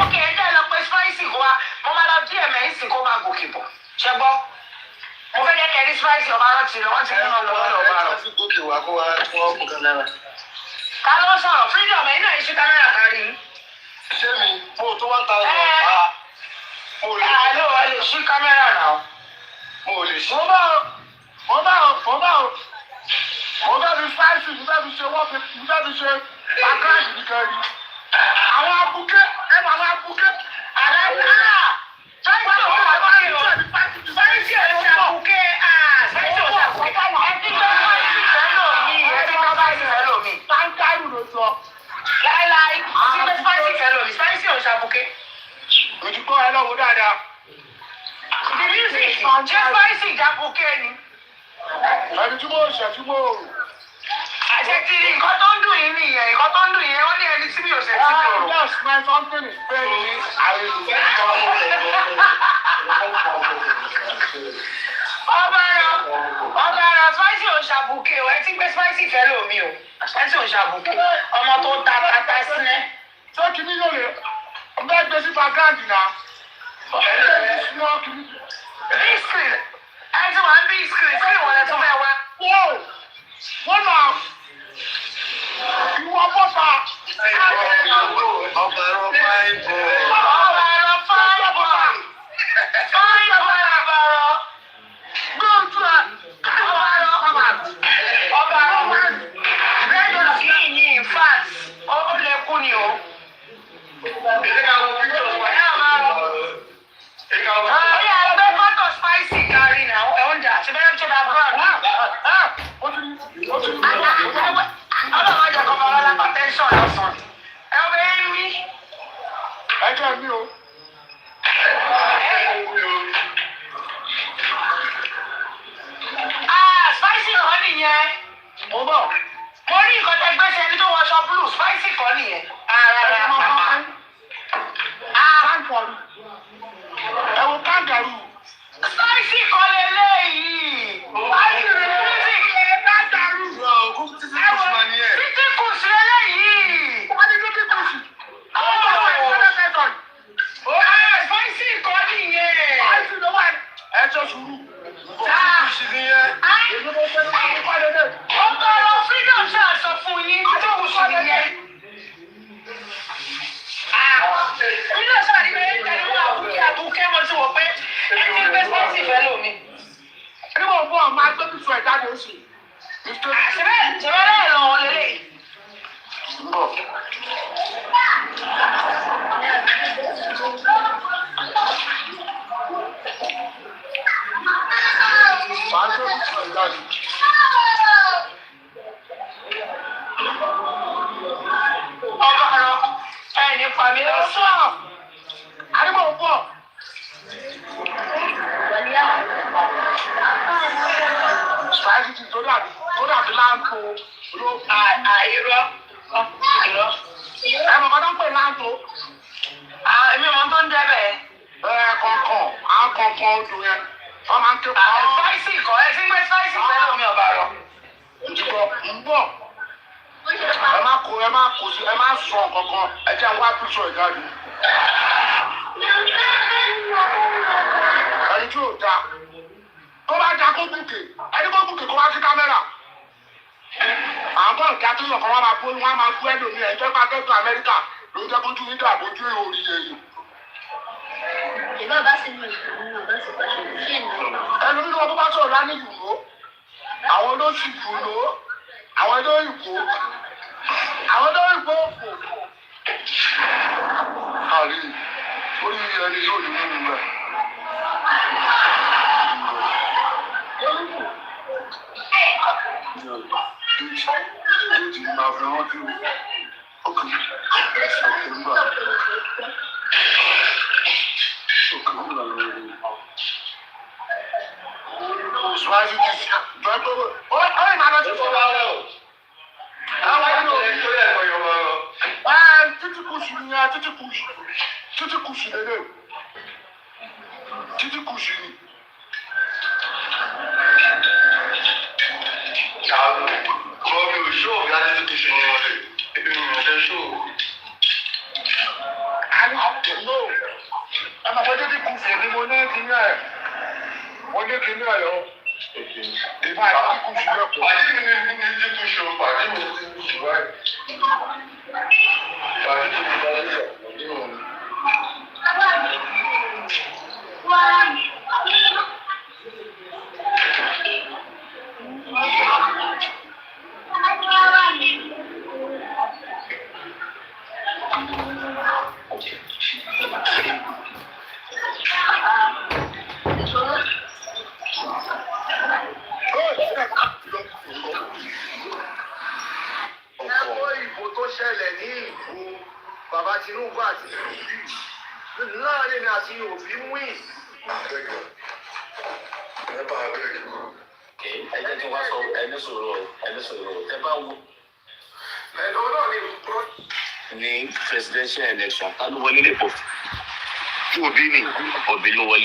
Ok, ẹ jẹ́ lọ pé spicy kó wa, mo máa lọ díẹ̀ mẹ́yìn sí kó máa gòkè bọ̀. Ṣé gbọ́? Mo fẹ́ jẹ́ kẹ́rí spicy ọba rántí lọ, wọ́n ti ní wọn lọ́wọ́ lọ́wọ́ rọ̀. Gòkè wá kó wá fún ọkùnrin náà. Ta ló sọ̀rọ̀? Freedom ẹ̀yin náà ṣí kámẹ́rà kárí. Ṣé mi? Mo tó 1,000. Àlọ́ wa lè ṣí kámẹ́rà náà. Mo lè ṣe. Mo bá fi spicy, mo bá fi ṣe wọ́n fi, mo bá fi ṣe background nìkan rí. Àwọn abuké, ẹ máa wá abuké. Láíláí, spicy fẹ́ lò mí, spicy gbọ́ ẹ lọ́wọ́ dáadáa. The music jẹ́ spicy ìjàpùkẹ́ ni. Ẹni tí mo ṣẹ̀ tí mo rò. Àṣẹ ti nǹkan tó ń dùn yín nìyẹn, nǹkan tó ń dùn yín, wọ́n ní ẹni tí mi ò ṣẹ̀ tí mi ò rò. Yes, my something is very Ọ̀bàrà spicy ò ṣàbùkẹ́ o, ẹ ti gbé spicy fẹ́ lómi o. Spicy ò ṣàbùkẹ́. Ọmọ tó ń ta tata sílẹ̀. Ṣé kí ni yóò lè ọgbẹ́ gbé sí background náà? Big screen. Ẹ ti wà ní big screen, screen wọlé tó fẹ́ wá. Wọ́n náà ìwọ bọ́ta. Ọ̀bàrà fine boy. Ọ̀bàrà fine boy. Fine boy ọ̀bàrà. Gbóòtú ẹ̀. Ọ̀bàrà rẹ́díò tí ní in fact ó lè kú ni o. Ọ̀yà ẹgbẹ́ fọ́tò spicy kárí náà ẹ̀ ń jà ṣe bẹ́ẹ̀ ṣe background. Ọlọ́run ọjà kan máa lọ́la hypertension lọ́sàn. Ẹ ọ bẹ́ẹ̀ mi. Ẹjọ́ mi o. Spicy kọ́ nìyẹn. Mo bọ̀. Mo rí nǹkan tẹ gbé ṣe ẹni tó wọṣọ blue spicy kọ́ nìyẹn. Ẹ wo kangaroo. Spicy kọ́ leléyìí. Spicy rẹ̀ music. Kangaroo. Títí kù sí leléyìí. Wọ́n ní títí kù sí. Spicy kọ́ nìyẹn. Spicy ló wà. Ẹ jọ sùúrù. Títí kù sí nìyẹn. Èmi ló fẹ́ máa ń kọ́ lélẹ̀. Ọ̀gọ̀rọ̀ freedom ṣáà sọ fún yín títí kù sí nìyẹn. Freedom ṣáà ní pé ẹni wọ́n àbúkẹ́ mo ti wọ̀ pé ẹ ti gbé spicy fẹ́ lómi. Ẹni wọ́n bọ̀ máa gbé bí fún ẹ̀ jáde oṣù. Ṣèbẹ́ náà lọ wọn lélẹ̀. Máa gbé bí fún ẹ̀ jáde. Ọ̀gọ̀rọ̀ ẹni pàmí lọ́sọ̀. Àdìbò ń bọ̀. Spicy tó dàbí láńtó ló. Irọ́. Ẹ mọ̀ kọ́tọ́ ń pè láńtó. Èmi mọ̀ tó ń jẹ́ bẹ́ẹ̀. Kọ̀ọ̀kan, àwọn kọ̀ọ̀kan odò yẹn. Wọ́n máa ń ké pa ọ́. Spicy kọ́ ẹ ti ń gbé spicy fẹ́ lómi ọ̀bàrọ̀. Ìjùbọ̀ ń bọ̀. Ẹ má sọ kankan. Ẹ jẹ́ wá píṣọ ìjáde. Ẹni tí ò da. Tó bá da kó gùnkè. Ẹni kó gùnkè kó wá sí kámẹ́rà. Àwọn bọ́ọ̀lù kí á tún lọ kàn wọ́n máa bú ẹlòmíì ẹ̀ jẹ́ pàtẹ́tù Amẹ́ríkà ló ń jẹ́ kójú nígbà bójú orí yẹ̀yìn. Ìbá bá sì ní ìlú bá sì pàṣẹ ṣé ní. Ẹnu nínú ọdún bá sọ̀rọ̀ lánìí yùnú. Àwọn olóṣù yùnú. Àwọn olóyìnbó. Àwọn olóyìnbó òfò. Àrí orí ẹni yóò ní mímú rẹ̀. Déètì máa fi rántí òkè September. Spicy ti ṣe gbẹ́gbẹ́. Ó yìí máa lọ sí fún wa rẹ̀ o. Àwọn ẹni ò ní torí ẹ̀kọ́ yọ̀ wọ́n. Títí kùsù ni títí kùsù lélẹ̀. Títí kùsù ni. Kọ́ mi ò ṣó ọ̀gá títí kùsù ni wọ́n lè. Ebi mi ò fẹ́ ṣó. No. Ẹnà mo títí kùsù ni mo ní kí ní ẹ̀. Mo ní kí ní ẹ̀ lọ. Ìbá títí kùsù lẹ́kọ̀ọ́. Pàdé mi ní títí kùsù, pàdé mi ní títí kùsù báyìí. Pàdé mi ní títí kùsù báyìí. Ọ̀pọ̀ ìbò tó ṣẹlẹ̀ ní ìbò bàbá Tinubu àti Tinubu láàrin mi àti òbí win. Ẹ jẹ́ kí wọ́n sọ ẹni sọ̀rọ̀ ẹ bá wù. Ẹ̀dọ́ náà Ní presidential election, ta ló wọlé lẹ́kọ̀ọ́? Òbí ni, Òbí ló wọlé.